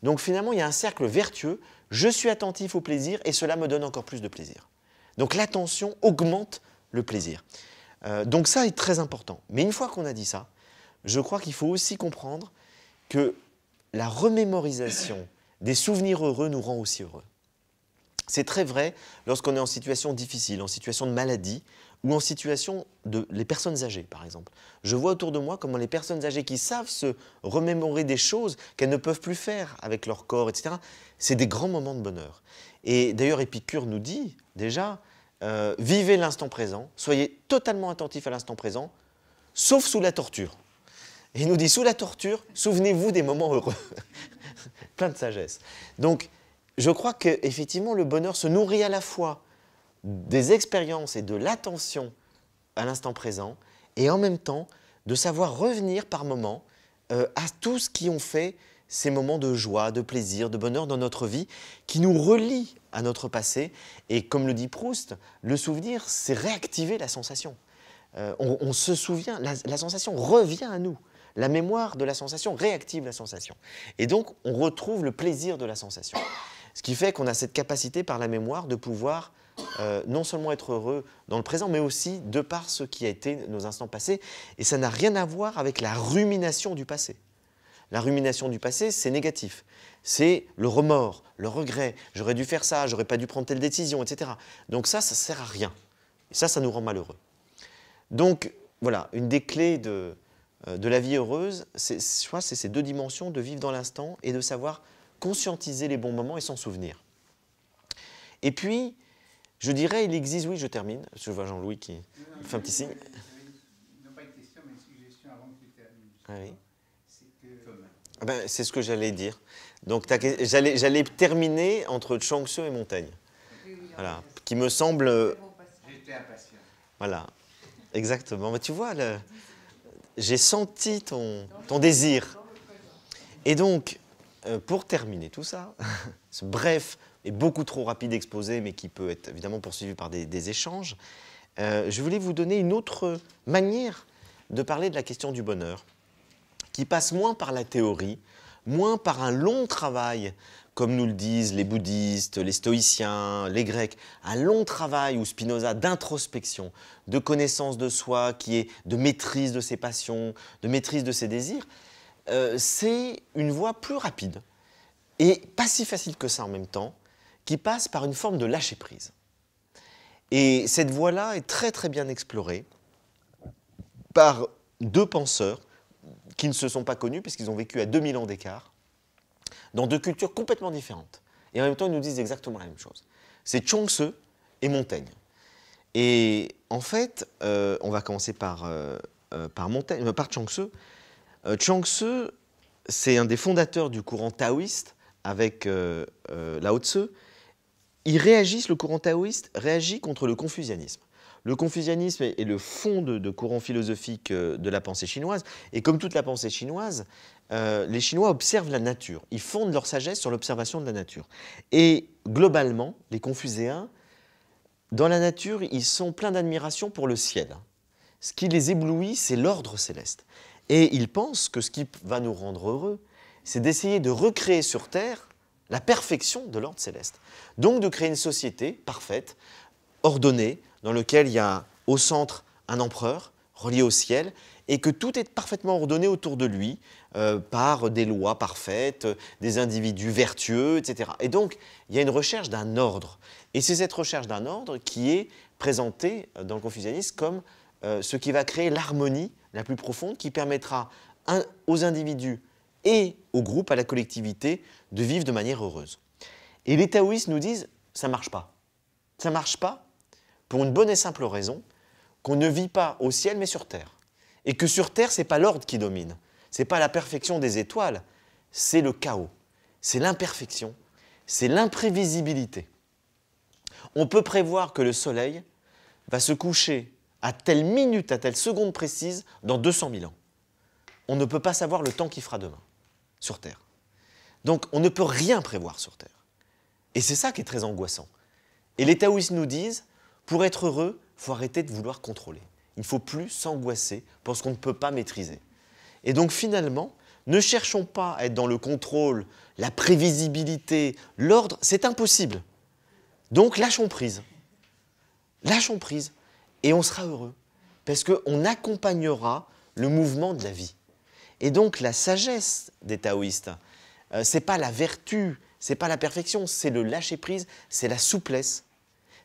Donc finalement, il y a un cercle vertueux. Je suis attentif au plaisir et cela me donne encore plus de plaisir. Donc l'attention augmente le plaisir. Donc ça est très important. Mais une fois qu'on a dit ça, je crois qu'il faut aussi comprendre que la remémorisation des souvenirs heureux nous rend aussi heureux. C'est très vrai lorsqu'on est en situation difficile, en situation de maladie ou en situation les personnes âgées, par exemple. Je vois autour de moi comment les personnes âgées qui savent se remémorer des choses qu'elles ne peuvent plus faire avec leur corps, etc., c'est des grands moments de bonheur. Et d'ailleurs, Épicure nous dit déjà, vivez l'instant présent, soyez totalement attentifs à l'instant présent, sauf sous la torture. Et il nous dit, sous la torture, souvenez-vous des moments heureux. Plein de sagesse. Donc, je crois qu'effectivement, le bonheur se nourrit à la fois des expériences et de l'attention à l'instant présent, et en même temps, de savoir revenir par moments à tout ce qui ont fait ces moments de joie, de plaisir, de bonheur dans notre vie, qui nous relient à notre passé. Et comme le dit Proust, le souvenir, c'est réactiver la sensation. On se souvient, la sensation revient à nous. La mémoire de la sensation réactive la sensation. Et donc, on retrouve le plaisir de la sensation. Ce qui fait qu'on a cette capacité par la mémoire de pouvoir non seulement être heureux dans le présent, mais aussi de par ce qui a été nos instants passés. Et ça n'a rien à voir avec la rumination du passé. La rumination du passé, c'est négatif. C'est le remords, le regret. J'aurais dû faire ça, j'aurais pas dû prendre telle décision, etc. Donc ça sert à rien. Et ça nous rend malheureux. Donc, voilà, une des clés de la vie heureuse, je crois que c'est ces deux dimensions de vivre dans l'instant et de savoir conscientiser les bons moments et s'en souvenir. Et puis, je dirais, il existe, oui, je termine, je vois Jean-Louis qui fait un petit signe. Non, pas une question, mais une suggestion avant que tu termines. Ah oui. C'est que... Ah ben, c'est ce que j'allais dire. Donc, j'allais terminer entre Chuang-Tzu et Montaigne. Voilà, qui me semble... J'étais impatient. Voilà, exactement. Mais tu vois, j'ai senti ton désir. Et donc, pour terminer tout ça, ce bref et beaucoup trop rapide exposé, mais qui peut être évidemment poursuivi par des échanges, je voulais vous donner une autre manière de parler de la question du bonheur, qui passe moins par la théorie, moins par un long travail, comme nous le disent les bouddhistes, les stoïciens, les grecs, un long travail ou Spinoza d'introspection, de connaissance de soi, qui est de maîtrise de ses passions, de maîtrise de ses désirs. C'est une voie plus rapide et pas si facile que ça en même temps, qui passe par une forme de lâcher-prise. Et cette voie-là est très très bien explorée par deux penseurs qui ne se sont pas connus puisqu'ils ont vécu à 2000 ans d'écart, dans deux cultures complètement différentes. Et en même temps, ils nous disent exactement la même chose. C'est Chuang-Tzu et Montaigne. Et en fait, on va commencer par Chuang-Tzu. Chuang-Tzu, c'est un des fondateurs du courant taoïste avec Lao Tzu. Le courant taoïste réagit contre le confucianisme. Le confucianisme est le fond de courant philosophique de la pensée chinoise. Et comme toute la pensée chinoise, les Chinois observent la nature. Ils fondent leur sagesse sur l'observation de la nature. Et globalement, les Confucéens, dans la nature, ils sont pleins d'admiration pour le ciel. Ce qui les éblouit, c'est l'ordre céleste. Et ils pensent que ce qui va nous rendre heureux, c'est d'essayer de recréer sur Terre la perfection de l'ordre céleste. Donc de créer une société parfaite, ordonnée, dans laquelle il y a au centre un empereur relié au ciel, et que tout est parfaitement ordonné autour de lui par des lois parfaites, des individus vertueux, etc. Et donc, il y a une recherche d'un ordre. Et c'est cette recherche d'un ordre qui est présentée dans le confucianisme comme ce qui va créer l'harmonie la plus profonde, qui permettra aux individus et au groupe, à la collectivité, de vivre de manière heureuse. Et les taoïstes nous disent, ça ne marche pas. Ça ne marche pas pour une bonne et simple raison, qu'on ne vit pas au ciel mais sur terre. Et que sur terre, ce n'est pas l'ordre qui domine, ce n'est pas la perfection des étoiles, c'est le chaos, c'est l'imperfection, c'est l'imprévisibilité. On peut prévoir que le soleil va se coucher à telle minute, à telle seconde précise, dans 200 000 ans. On ne peut pas savoir le temps qu'il fera demain, sur Terre. Donc on ne peut rien prévoir sur Terre. Et c'est ça qui est très angoissant. Et les taoïstes nous disent, pour être heureux, il faut arrêter de vouloir contrôler. Il ne faut plus s'angoisser pour ce qu'on ne peut pas maîtriser. Et donc finalement, ne cherchons pas à être dans le contrôle, la prévisibilité, l'ordre, c'est impossible. Donc lâchons prise. Lâchons prise et on sera heureux. Parce qu'on accompagnera le mouvement de la vie. Et donc la sagesse des taoïstes, ce n'est pas la vertu, ce n'est pas la perfection, c'est le lâcher-prise, c'est la souplesse,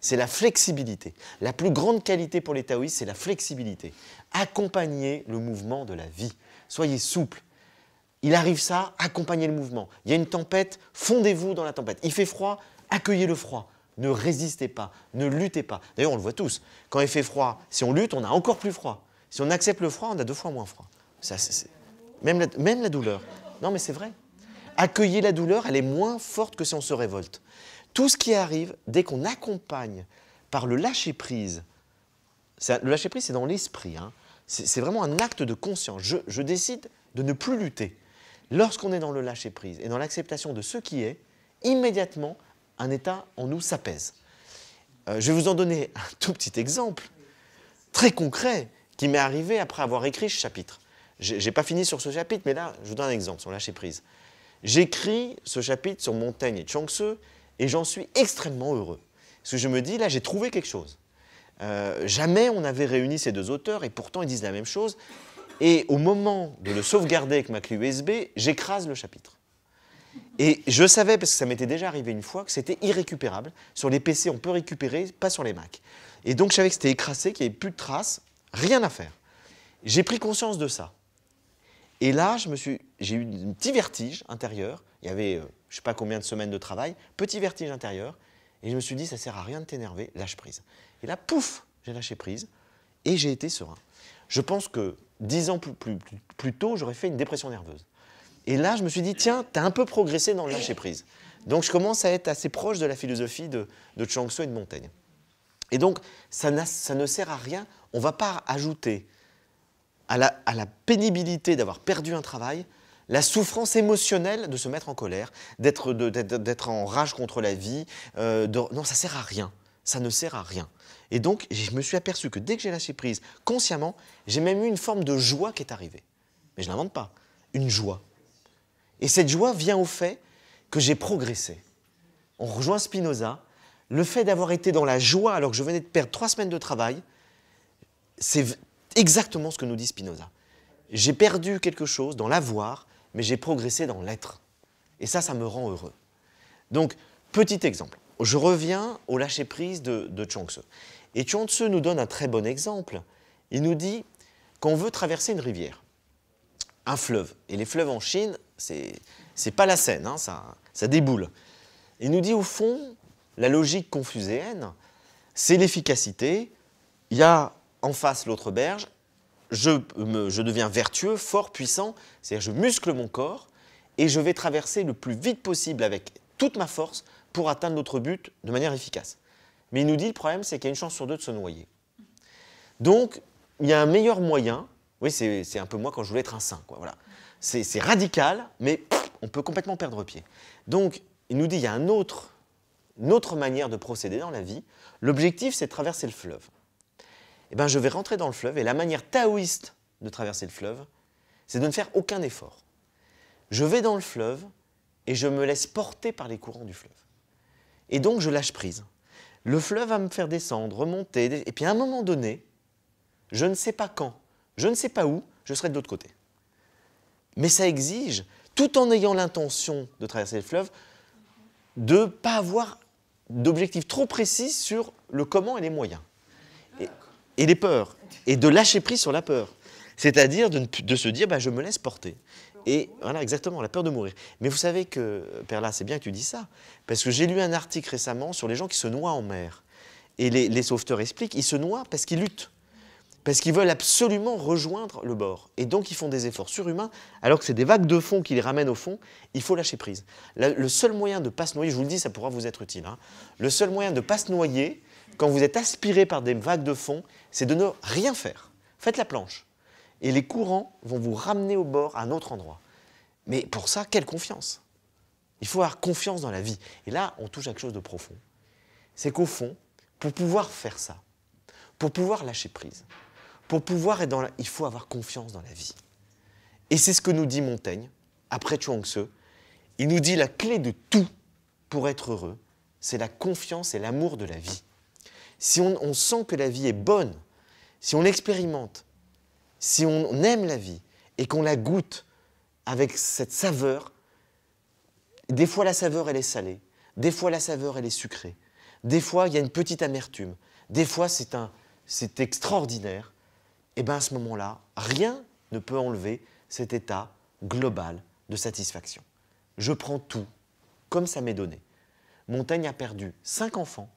c'est la flexibilité. La plus grande qualité pour les taoïstes, c'est la flexibilité. Accompagner le mouvement de la vie. Soyez souple. Il arrive ça, accompagnez le mouvement. Il y a une tempête, fondez-vous dans la tempête. Il fait froid, accueillez le froid. Ne résistez pas, ne luttez pas. D'ailleurs, on le voit tous. Quand il fait froid, si on lutte, on a encore plus froid. Si on accepte le froid, on a 2 fois moins froid. Ça, même la douleur. Non, mais c'est vrai. Accueillez la douleur, elle est moins forte que si on se révolte. Tout ce qui arrive, dès qu'on accompagne par le lâcher-prise, le lâcher-prise, c'est dans l'esprit. Hein. C'est vraiment un acte de conscience. Je décide de ne plus lutter. Lorsqu'on est dans le lâcher-prise et dans l'acceptation de ce qui est, immédiatement, un état en nous s'apaise. Je vais vous en donner un tout petit exemple, très concret, qui m'est arrivé après avoir écrit ce chapitre. Je n'ai pas fini sur ce chapitre, mais là, je vous donne un exemple sur lâcher-prise. J'écris ce chapitre sur Montaigne et Chuang-Tzu et j'en suis extrêmement heureux. Parce que je me dis, là, j'ai trouvé quelque chose. Jamais on avait réuni ces deux auteurs et pourtant ils disent la même chose. Et au moment de le sauvegarder avec ma clé USB, j'écrase le chapitre. Et je savais, parce que ça m'était déjà arrivé une fois, que c'était irrécupérable. Sur les PC, on peut récupérer, pas sur les Mac. Et donc, je savais que c'était écrasé, qu'il n'y avait plus de traces, rien à faire. J'ai pris conscience de ça. Et là, j'ai eu un petit vertige intérieur. Il y avait, je ne sais pas combien de semaines de travail, petit vertige intérieur. Et je me suis dit, ça ne sert à rien de t'énerver, lâche prise. Et là, pouf, j'ai lâché prise et j'ai été serein. Je pense que 10 ans plus tôt, j'aurais fait une dépression nerveuse. Et là, je me suis dit, tiens, tu as un peu progressé dans le lâcher prise. Donc, je commence à être assez proche de la philosophie de Chuang Tzu et de Montaigne. Et donc, ça ne sert à rien. On ne va pas ajouter à la pénibilité d'avoir perdu un travail la souffrance émotionnelle de se mettre en colère, d'être en rage contre la vie. Non, ça ne sert à rien. Ça ne sert à rien. Et donc, je me suis aperçu que dès que j'ai lâché prise, consciemment, j'ai même eu une forme de joie qui est arrivée. Mais je ne l'invente pas. Une joie. Et cette joie vient au fait que j'ai progressé. On rejoint Spinoza. Le fait d'avoir été dans la joie alors que je venais de perdre 3 semaines de travail, c'est exactement ce que nous dit Spinoza. J'ai perdu quelque chose dans l'avoir, mais j'ai progressé dans l'être. Et ça me rend heureux. Donc, petit exemple. Je reviens au lâcher-prise de Chuang Tzu. Et Chuang Tzu nous donne un très bon exemple. Il nous dit qu'on veut traverser une rivière, un fleuve. Et les fleuves en Chine, c'est pas la Seine, hein, ça déboule. Il nous dit au fond, la logique confucéenne, c'est l'efficacité. Il y a en face l'autre berge, je deviens vertueux, fort, puissant, c'est-à-dire je muscle mon corps et je vais traverser le plus vite possible avec toute ma force pour atteindre notre but de manière efficace. Mais il nous dit le problème, c'est qu'il y a une chance sur 2 de se noyer. Donc, il y a un meilleur moyen, oui, c'est un peu moi quand je voulais être un saint, quoi, voilà. C'est radical, mais on peut complètement perdre pied. Donc, il nous dit qu'il y a une autre manière de procéder dans la vie. L'objectif, c'est de traverser le fleuve. Eh bien, je vais rentrer dans le fleuve, et la manière taoïste de traverser le fleuve, c'est de ne faire aucun effort. Je vais dans le fleuve, et je me laisse porter par les courants du fleuve. Et donc, je lâche prise. Le fleuve va me faire descendre, remonter, et puis à un moment donné, je ne sais pas quand, je ne sais pas où, je serai de l'autre côté. Mais ça exige, tout en ayant l'intention de traverser le fleuve, de ne pas avoir d'objectif trop précis sur le comment et les moyens. Et les peurs. Et de lâcher prise sur la peur. C'est-à-dire de se dire, bah, je me laisse porter. Et voilà, exactement, la peur de mourir. Mais vous savez que, Perla, c'est bien que tu dis ça, parce que j'ai lu un article récemment sur les gens qui se noient en mer. Et les sauveteurs expliquent, ils se noient parce qu'ils luttent. Parce qu'ils veulent absolument rejoindre le bord. Et donc, ils font des efforts surhumains, alors que c'est des vagues de fond qui les ramènent au fond. Il faut lâcher prise. Le seul moyen de ne pas se noyer, je vous le dis, ça pourra vous être utile, hein, le seul moyen de ne pas se noyer, quand vous êtes aspiré par des vagues de fond, c'est de ne rien faire. Faites la planche. Et les courants vont vous ramener au bord à un autre endroit. Mais pour ça, quelle confiance! Il faut avoir confiance dans la vie. Et là, on touche à quelque chose de profond. C'est qu'au fond, pour pouvoir faire ça, pour pouvoir lâcher prise, pour pouvoir être il faut avoir confiance dans la vie. Et c'est ce que nous dit Montaigne, après Chuang Tzu. Il nous dit la clé de tout pour être heureux, c'est la confiance et l'amour de la vie. Si on sent que la vie est bonne, si on l'expérimente, si on aime la vie et qu'on la goûte avec cette saveur, des fois la saveur elle est salée, des fois la saveur elle est sucrée, des fois il y a une petite amertume, des fois c'est extraordinaire, et bien à ce moment-là, rien ne peut enlever cet état global de satisfaction. Je prends tout comme ça m'est donné. Montaigne a perdu 5 enfants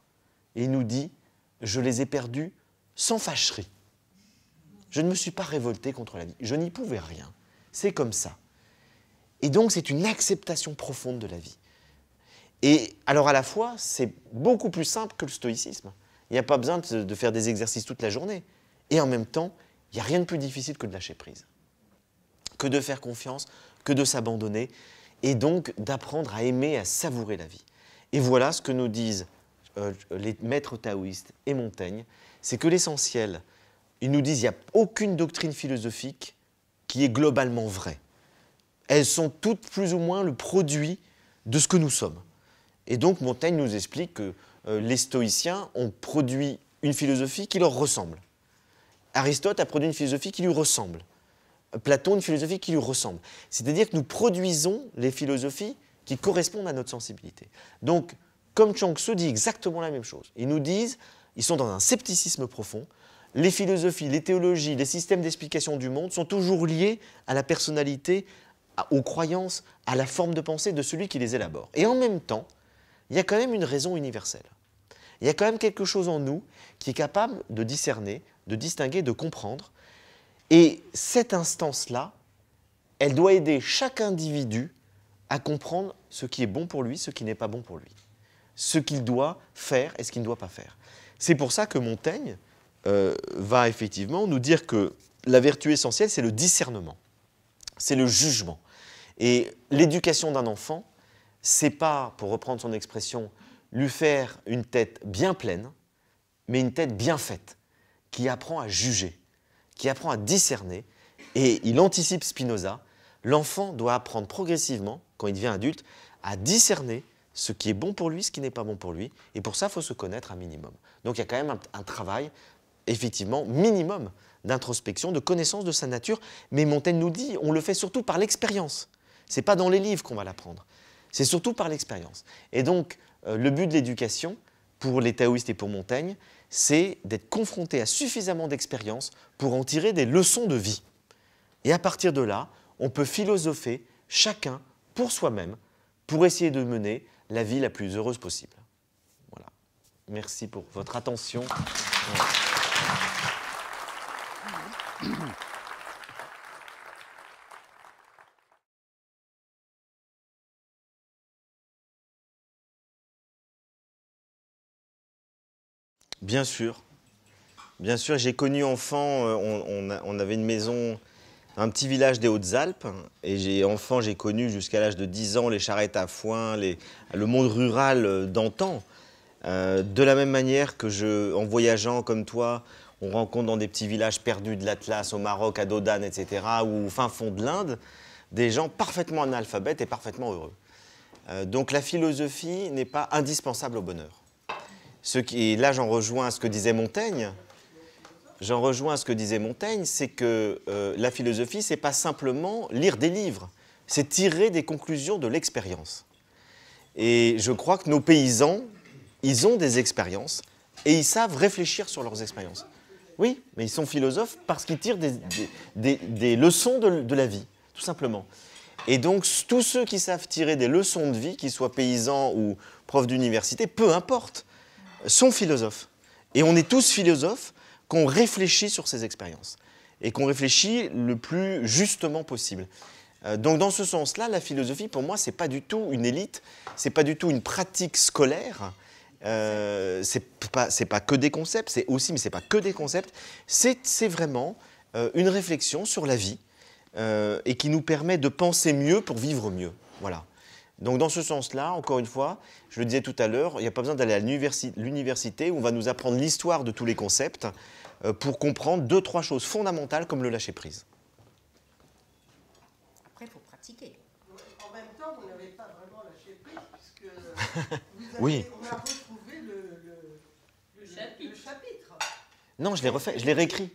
et il nous dit « Je les ai perdus sans fâcherie. Je ne me suis pas révolté contre la vie. Je n'y pouvais rien. C'est comme ça. » Et donc, c'est une acceptation profonde de la vie. Et alors, à la fois, c'est beaucoup plus simple que le stoïcisme. Il n'y a pas besoin de faire des exercices toute la journée. Et en même temps, il n'y a rien de plus difficile que de lâcher prise. Que de faire confiance, que de s'abandonner, et donc d'apprendre à aimer, à savourer la vie. Et voilà ce que nous disent les maîtres taoïstes et Montaigne, c'est que l'essentiel, ils nous disent qu'il n'y a aucune doctrine philosophique qui est globalement vraie. Elles sont toutes plus ou moins le produit de ce que nous sommes. Et donc Montaigne nous explique que les stoïciens ont produit une philosophie qui leur ressemble. Aristote a produit une philosophie qui lui ressemble. Platon, une philosophie qui lui ressemble. C'est-à-dire que nous produisons les philosophies qui correspondent à notre sensibilité. Donc, comme Chuang Tzu dit exactement la même chose. Ils nous disent, ils sont dans un scepticisme profond, les philosophies, les théologies, les systèmes d'explication du monde sont toujours liés à la personnalité, aux croyances, à la forme de pensée de celui qui les élabore. Et en même temps, il y a quand même une raison universelle. Il y a quand même quelque chose en nous qui est capable de discerner, de distinguer, de comprendre. Et cette instance-là, elle doit aider chaque individu à comprendre ce qui est bon pour lui, ce qui n'est pas bon pour lui. Ce qu'il doit faire et ce qu'il ne doit pas faire. C'est pour ça que Montaigne va effectivement nous dire que la vertu essentielle, c'est le discernement, c'est le jugement. Et l'éducation d'un enfant, c'est pas, pour reprendre son expression, lui faire une tête bien pleine, mais une tête bien faite, qui apprend à juger, qui apprend à discerner. Et il anticipe Spinoza, l'enfant doit apprendre progressivement, quand il devient adulte, à discerner ce qui est bon pour lui, ce qui n'est pas bon pour lui. Et pour ça, il faut se connaître un minimum. Donc il y a quand même un travail, effectivement, minimum d'introspection, de connaissance de sa nature. Mais Montaigne nous dit, on le fait surtout par l'expérience. Ce n'est pas dans les livres qu'on va l'apprendre. C'est surtout par l'expérience. Et donc, le but de l'éducation, pour les taoïstes et pour Montaigne, c'est d'être confronté à suffisamment d'expérience pour en tirer des leçons de vie. Et à partir de là, on peut philosopher chacun pour soi-même, pour essayer de mener la vie la plus heureuse possible. Voilà. Merci pour votre attention. Bien sûr. Bien sûr, j'ai connu enfant, on avait une maison, un petit village des Hautes-Alpes, et enfant, j'ai connu jusqu'à l'âge de 10 ans les charrettes à foin, le monde rural d'antan. De la même manière que en voyageant comme toi, on rencontre dans des petits villages perdus de l'Atlas, au Maroc, à Dodane, etc., ou au fin fond de l'Inde, des gens parfaitement analphabètes et parfaitement heureux. Donc la philosophie n'est pas indispensable au bonheur. Là, j'en rejoins ce que disait Montaigne. C'est que la philosophie, c'est pas simplement lire des livres, c'est tirer des conclusions de l'expérience. Et je crois que nos paysans, ils ont des expériences et ils savent réfléchir sur leurs expériences. Oui, mais ils sont philosophes parce qu'ils tirent des leçons de la vie, tout simplement. Et donc, tous ceux qui savent tirer des leçons de vie, qu'ils soient paysans ou profs d'université, peu importe, sont philosophes. Et on est tous philosophes qu'on réfléchit sur ces expériences et qu'on réfléchit le plus justement possible. Donc dans ce sens-là, la philosophie, pour moi, ce n'est pas du tout une élite, ce n'est pas du tout une pratique scolaire, c'est pas que des concepts, c'est aussi, mais ce n'est pas que des concepts, c'est vraiment une réflexion sur la vie et qui nous permet de penser mieux pour vivre mieux. Voilà. Donc dans ce sens-là, encore une fois, je le disais tout à l'heure, il n'y a pas besoin d'aller à l'université où on va nous apprendre l'histoire de tous les concepts pour comprendre 2-3 choses fondamentales comme le lâcher-prise. Après, il faut pratiquer. En même temps, vous n'avez pas vraiment lâché prise puisque Oui. on a retrouvé le chapitre. Non, je l'ai refait, je l'ai réécrit.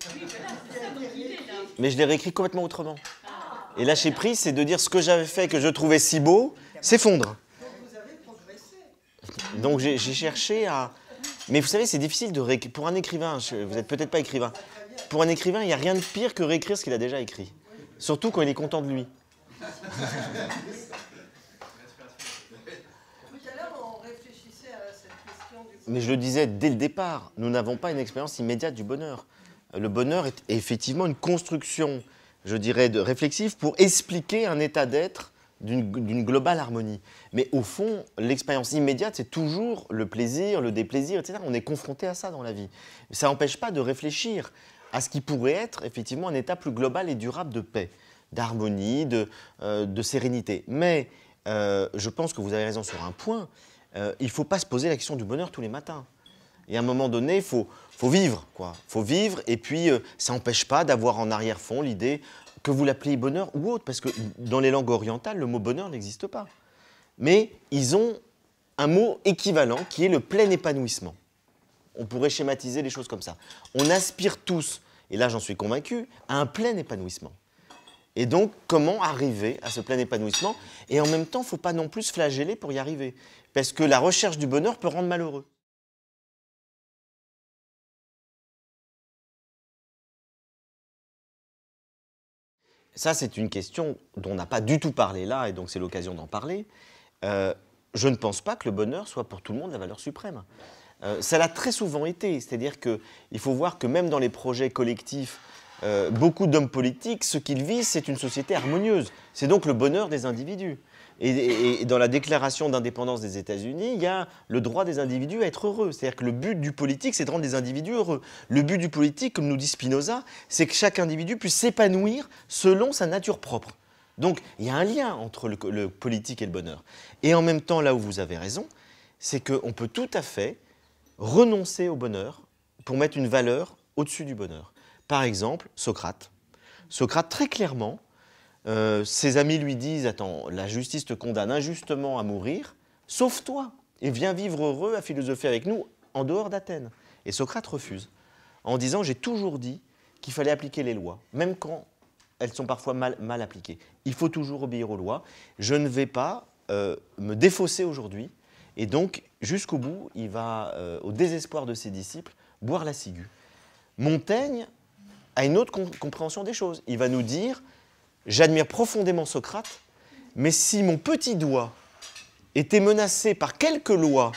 Mais je l'ai réécrit complètement autrement. Et lâcher prise, c'est de dire ce que j'avais fait, que je trouvais si beau, s'effondre. Donc vous avez progressé. Donc j'ai cherché à... Mais vous savez, c'est difficile de réécrire. Pour un écrivain, vous n'êtes peut-être pas écrivain, pour un écrivain, il n'y a rien de pire que réécrire ce qu'il a déjà écrit. Surtout quand il est content de lui. Tout à l'heure, on réfléchissait à cette question du... Mais je le disais dès le départ, nous n'avons pas une expérience immédiate du bonheur. Le bonheur est effectivement une construction, je dirais, réflexive pour expliquer un état d'être d'une globale harmonie. Mais au fond, l'expérience immédiate, c'est toujours le plaisir, le déplaisir, etc. On est confronté à ça dans la vie. Ça n'empêche pas de réfléchir à ce qui pourrait être effectivement un état plus global et durable de paix, d'harmonie, de sérénité. Mais je pense que vous avez raison sur un point, il ne faut pas se poser la question du bonheur tous les matins. Et à un moment donné, il faut vivre, quoi. Il faut vivre, et puis ça n'empêche pas d'avoir en arrière-fond l'idée que vous l'appelez bonheur ou autre, parce que dans les langues orientales, le mot bonheur n'existe pas. Mais ils ont un mot équivalent qui est le plein épanouissement. On pourrait schématiser les choses comme ça. On aspire tous, et là j'en suis convaincu, à un plein épanouissement. Et donc, comment arriver à ce plein épanouissement? Et en même temps, il ne faut pas non plus se flageller pour y arriver, parce que la recherche du bonheur peut rendre malheureux. ça c'est une question dont on n'a pas du tout parlé là, et donc c'est l'occasion d'en parler. Je ne pense pas que le bonheur soit pour tout le monde la valeur suprême. Ça l'a très souvent été, c'est-à-dire qu'il faut voir que même dans les projets collectifs, beaucoup d'hommes politiques, ce qu'ils visent, c'est une société harmonieuse. C'est donc le bonheur des individus. Et dans la déclaration d'indépendance des États-Unis, il y a le droit des individus à être heureux. C'est-à-dire que le but du politique, c'est de rendre les individus heureux. Le but du politique, comme nous dit Spinoza, c'est que chaque individu puisse s'épanouir selon sa nature propre. Donc, il y a un lien entre le politique et le bonheur. Et en même temps, là où vous avez raison, c'est qu'on peut tout à fait renoncer au bonheur pour mettre une valeur au-dessus du bonheur. Par exemple, Socrate. Socrate, très clairement, ses amis lui disent « Attends, la justice te condamne injustement à mourir, sauve-toi et viens vivre heureux à philosopher avec nous en dehors d'Athènes. » Et Socrate refuse, en disant « J'ai toujours dit qu'il fallait appliquer les lois, même quand elles sont parfois mal appliquées. Il faut toujours obéir aux lois. Je ne vais pas me défausser aujourd'hui. » Et donc, jusqu'au bout, il va, au désespoir de ses disciples, boire la ciguë. Montaigne a une autre compréhension des choses. Il va nous dire « J'admire profondément Socrate, mais si mon petit doigt était menacé par quelques lois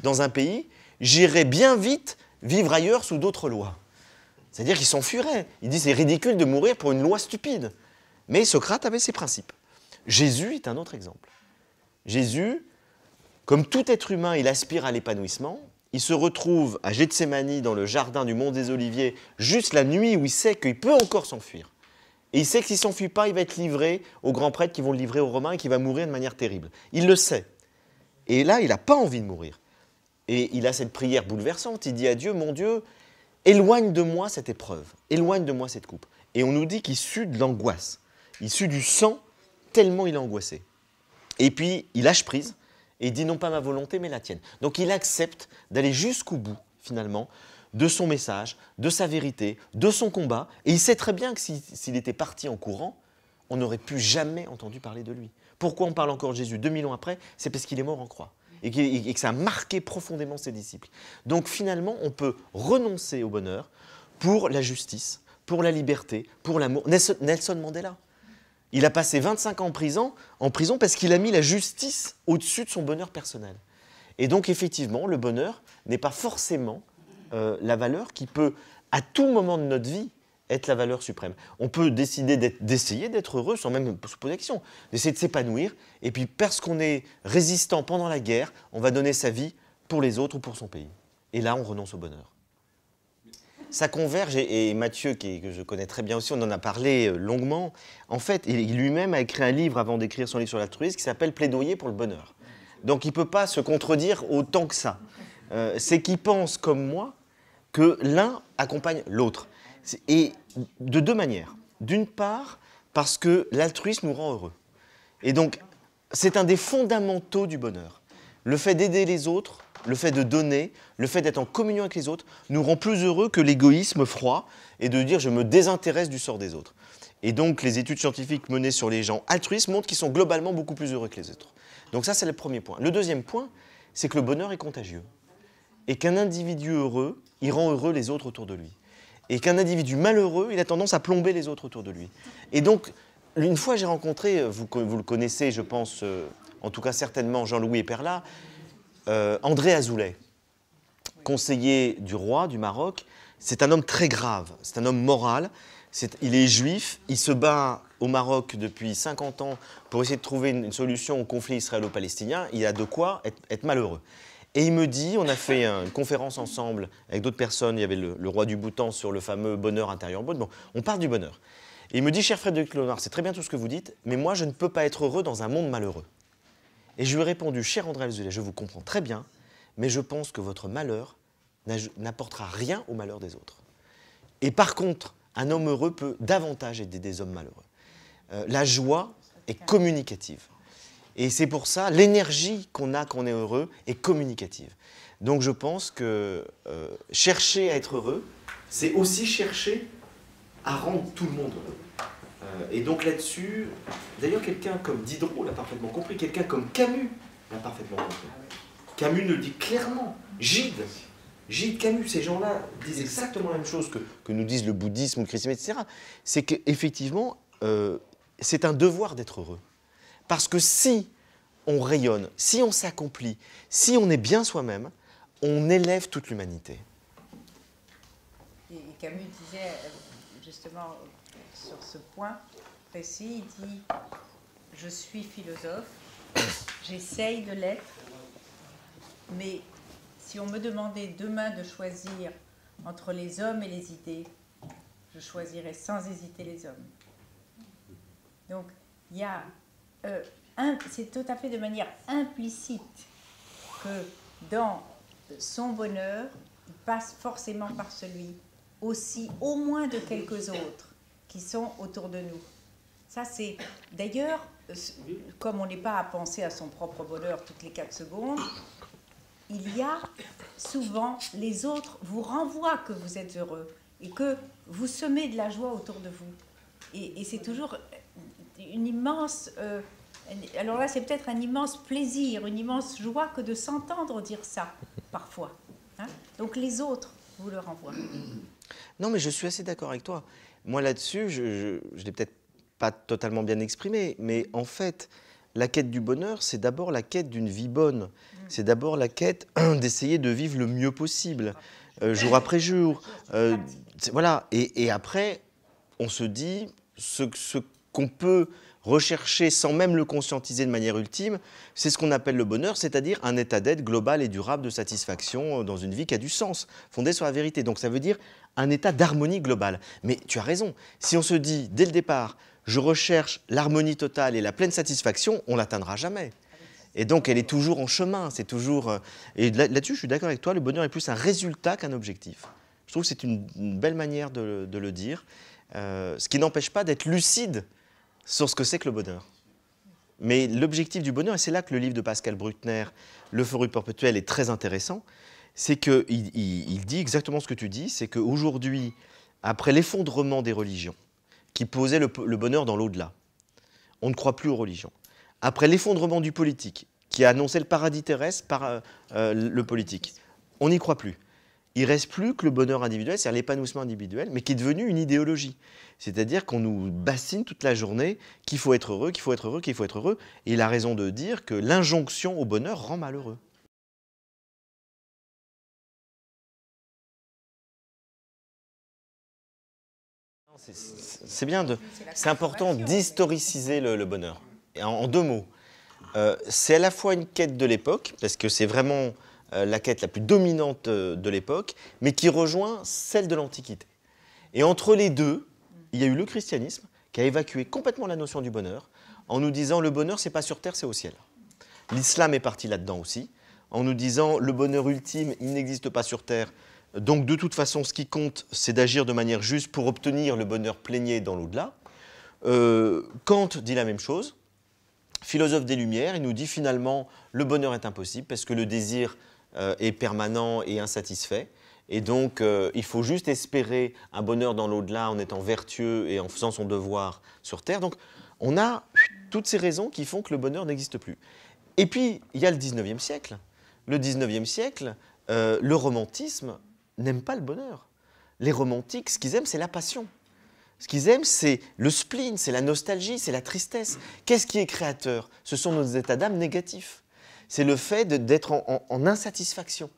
dans un pays, j'irais bien vite vivre ailleurs sous d'autres lois. » C'est-à-dire qu'il s'enfuirait. Il dit « C'est ridicule de mourir pour une loi stupide. » Mais Socrate avait ses principes. Jésus est un autre exemple. Jésus, comme tout être humain, il aspire à l'épanouissement. Il se retrouve à Gethsémani, dans le jardin du Mont des Oliviers, juste la nuit où il sait qu'il peut encore s'enfuir. Et il sait que s'il ne s'enfuit pas, il va être livré aux grands prêtres qui vont le livrer aux Romains et qu'il va mourir de manière terrible. Il le sait. Et là, il n'a pas envie de mourir. Et il a cette prière bouleversante. Il dit à Dieu, « Mon Dieu, éloigne de moi cette épreuve, éloigne de moi cette coupe. » Et on nous dit qu'il sue de l'angoisse. Il sue du sang tellement il est angoissé. Et puis, il lâche prise. Et il dit non pas ma volonté, mais la tienne. Donc il accepte d'aller jusqu'au bout, finalement, de son message, de sa vérité, de son combat. Et il sait très bien que s'il était parti en courant, on n'aurait plus jamais entendu parler de lui. Pourquoi on parle encore de Jésus 2000 ans après? C'est parce qu'il est mort en croix. Et que ça a marqué profondément ses disciples. Donc finalement, on peut renoncer au bonheur pour la justice, pour la liberté, pour l'amour. Nelson Mandela. Il a passé 25 ans en prison parce qu'il a mis la justice au-dessus de son bonheur personnel. Et donc, effectivement, le bonheur n'est pas forcément la valeur qui peut, à tout moment de notre vie, être la valeur suprême. On peut décider d'essayer d'être heureux sans même se poser la question, d'essayer de s'épanouir. Et puis, parce qu'on est résistant pendant la guerre, on va donner sa vie pour les autres ou pour son pays. Et là, on renonce au bonheur. Ça converge, et Mathieu, que je connais très bien aussi, on en a parlé longuement. En fait, il lui-même a écrit un livre avant d'écrire son livre sur l'altruisme qui s'appelle « Plaidoyer pour le bonheur ». Donc il ne peut pas se contredire autant que ça. C'est qu'il pense, comme moi, que l'un accompagne l'autre. Et de deux manières. D'une part, parce que l'altruisme nous rend heureux. Et donc, c'est un des fondamentaux du bonheur. Le fait d'aider les autres, le fait de donner, le fait d'être en communion avec les autres, nous rend plus heureux que l'égoïsme froid et de dire « je me désintéresse du sort des autres ». Et donc, les études scientifiques menées sur les gens altruistes montrent qu'ils sont globalement beaucoup plus heureux que les autres. Donc ça, c'est le premier point. Le deuxième point, c'est que le bonheur est contagieux. Et qu'un individu heureux, il rend heureux les autres autour de lui. Et qu'un individu malheureux, il a tendance à plomber les autres autour de lui. Et donc, une fois, j'ai rencontré, vous le connaissez, je pense, en tout cas certainement Jean-Louis Eperla, André Azoulay, conseiller du roi du Maroc. C'est un homme très grave, c'est un homme moral. Il est juif, il se bat au Maroc depuis 50 ans pour essayer de trouver une solution au conflit israélo-palestinien. Il a de quoi être malheureux. Et il me dit, on a fait une conférence ensemble avec d'autres personnes, il y avait le roi du Bhoutan sur le fameux bonheur intérieur brut. Bon, on parle du bonheur. Et il me dit, cher Frédéric Léonard, c'est très bien tout ce que vous dites, mais moi je ne peux pas être heureux dans un monde malheureux. Et je lui ai répondu, cher André Azoulay, je vous comprends très bien, mais je pense que votre malheur n'apportera rien au malheur des autres. Et par contre, un homme heureux peut davantage aider des hommes malheureux. La joie est communicative. Et c'est pour ça, l'énergie qu'on a quand on est heureux est communicative. Donc je pense que chercher à être heureux, c'est aussi chercher à rendre tout le monde heureux. Et donc là-dessus, d'ailleurs quelqu'un comme Diderot l'a parfaitement compris, quelqu'un comme Camus l'a parfaitement compris. Camus le dit clairement, Gide, Camus, ces gens-là disent exactement la même chose que nous disent le bouddhisme ou le christianisme, etc. C'est qu'effectivement, c'est un devoir d'être heureux. Parce que si on rayonne, si on s'accomplit, si on est bien soi-même, on élève toute l'humanité. Et Camus disait, justement, sur ce point précis, il dit « Je suis philosophe, j'essaye de l'être, mais si on me demandait demain de choisir entre les hommes et les idées, je choisirais sans hésiter les hommes. » Donc, il y a... c'est tout à fait de manière implicite que dans son bonheur, il passe forcément par celui aussi, au moins de quelques autres qui sont autour de nous. Ça, c'est... D'ailleurs, comme on n'est pas à penser à son propre bonheur toutes les 4 secondes, il y a souvent, les autres vous renvoient que vous êtes heureux et que vous semez de la joie autour de vous. Et c'est toujours une immense... alors là, c'est peut-être un immense plaisir, une immense joie que de s'entendre dire ça, parfois. Hein? Donc les autres vous le renvoient. Non, mais je suis assez d'accord avec toi. Moi, là-dessus, je ne l'ai peut-être pas totalement bien exprimé, mais en fait, la quête du bonheur, c'est d'abord la quête d'une vie bonne. C'est d'abord la quête d'essayer de vivre le mieux possible, jour après jour. Voilà. Et après, on se dit ce qu'on peut rechercher sans même le conscientiser de manière ultime, c'est ce qu'on appelle le bonheur, c'est-à-dire un état d'être global et durable de satisfaction dans une vie qui a du sens, fondée sur la vérité. Donc ça veut dire un état d'harmonie globale. Mais tu as raison, si on se dit dès le départ, je recherche l'harmonie totale et la pleine satisfaction, on ne l'atteindra jamais. Et donc elle est toujours en chemin, c'est toujours... Et là-dessus, je suis d'accord avec toi, le bonheur est plus un résultat qu'un objectif. Je trouve que c'est une belle manière de le dire, ce qui n'empêche pas d'être lucide sur ce que c'est que le bonheur. Mais l'objectif du bonheur, et c'est là que le livre de Pascal Bruckner, L'euphorie perpétuelle, est très intéressant, c'est qu'il dit exactement ce que tu dis, c'est qu'aujourd'hui, après l'effondrement des religions, qui posaient le bonheur dans l'au-delà, on ne croit plus aux religions. Après l'effondrement du politique, qui a annoncé le paradis terrestre par le politique, on n'y croit plus. Il ne reste plus que le bonheur individuel, c'est-à-dire l'épanouissement individuel, mais qui est devenu une idéologie. C'est-à-dire qu'on nous bassine toute la journée qu'il faut être heureux, qu'il faut être heureux, qu'il faut être heureux. Et il a raison de dire que l'injonction au bonheur rend malheureux. C'est bien, c'est important d'historiciser le bonheur. Et en 2 mots, c'est à la fois une quête de l'époque, parce que c'est vraiment la quête la plus dominante de l'époque, mais qui rejoint celle de l'Antiquité. Et entre les deux, il y a eu le christianisme qui a évacué complètement la notion du bonheur en nous disant le bonheur, c'est pas sur terre, c'est au ciel. L'islam est parti là-dedans aussi, en nous disant le bonheur ultime, il n'existe pas sur terre. Donc de toute façon, ce qui compte, c'est d'agir de manière juste pour obtenir le bonheur plénier dans l'au-delà. Kant dit la même chose. Philosophe des Lumières, il nous dit finalement le bonheur est impossible parce que le désir est permanent et insatisfait. Et donc, il faut juste espérer un bonheur dans l'au-delà en étant vertueux et en faisant son devoir sur Terre. Donc, on a toutes ces raisons qui font que le bonheur n'existe plus. Et puis, il y a le 19e siècle. Le 19e siècle, le romantisme n'aime pas le bonheur. Les romantiques, ce qu'ils aiment, c'est la passion. Ce qu'ils aiment, c'est le spleen, c'est la nostalgie, c'est la tristesse. Qu'est-ce qui est créateur? Ce sont nos états d'âme négatifs. C'est le fait d'être en insatisfaction.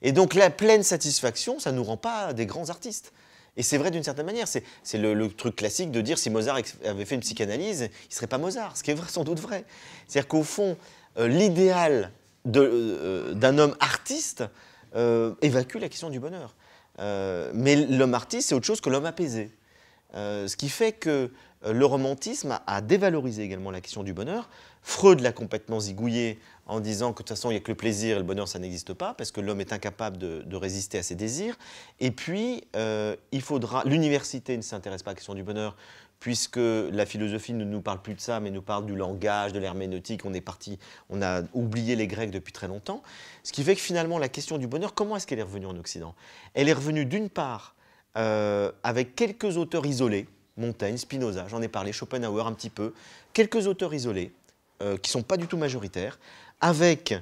Et donc la pleine satisfaction, ça ne nous rend pas des grands artistes. Et c'est vrai d'une certaine manière. C'est le truc classique de dire si Mozart avait fait une psychanalyse, il ne serait pas Mozart, ce qui est sans doute vrai. C'est-à-dire qu'au fond, l'idéal d'un homme artiste évacue la question du bonheur. Mais l'homme artiste, c'est autre chose que l'homme apaisé. Ce qui fait que le romantisme a dévalorisé également la question du bonheur. Freud l'a complètement zigouillé en disant que de toute façon, il n'y a que le plaisir et le bonheur, ça n'existe pas, parce que l'homme est incapable de résister à ses désirs. Et puis, l'université ne s'intéresse pas à la question du bonheur, puisque la philosophie ne nous parle plus de ça, mais nous parle du langage, de l'herméneutique. On a oublié les Grecs depuis très longtemps. Ce qui fait que finalement, la question du bonheur, comment est-ce qu'elle est revenue en Occident? Elle est revenue d'une part avec quelques auteurs isolés, Montaigne, Spinoza, j'en ai parlé, Schopenhauer un petit peu, quelques auteurs isolés, qui ne sont pas du tout majoritaires, avec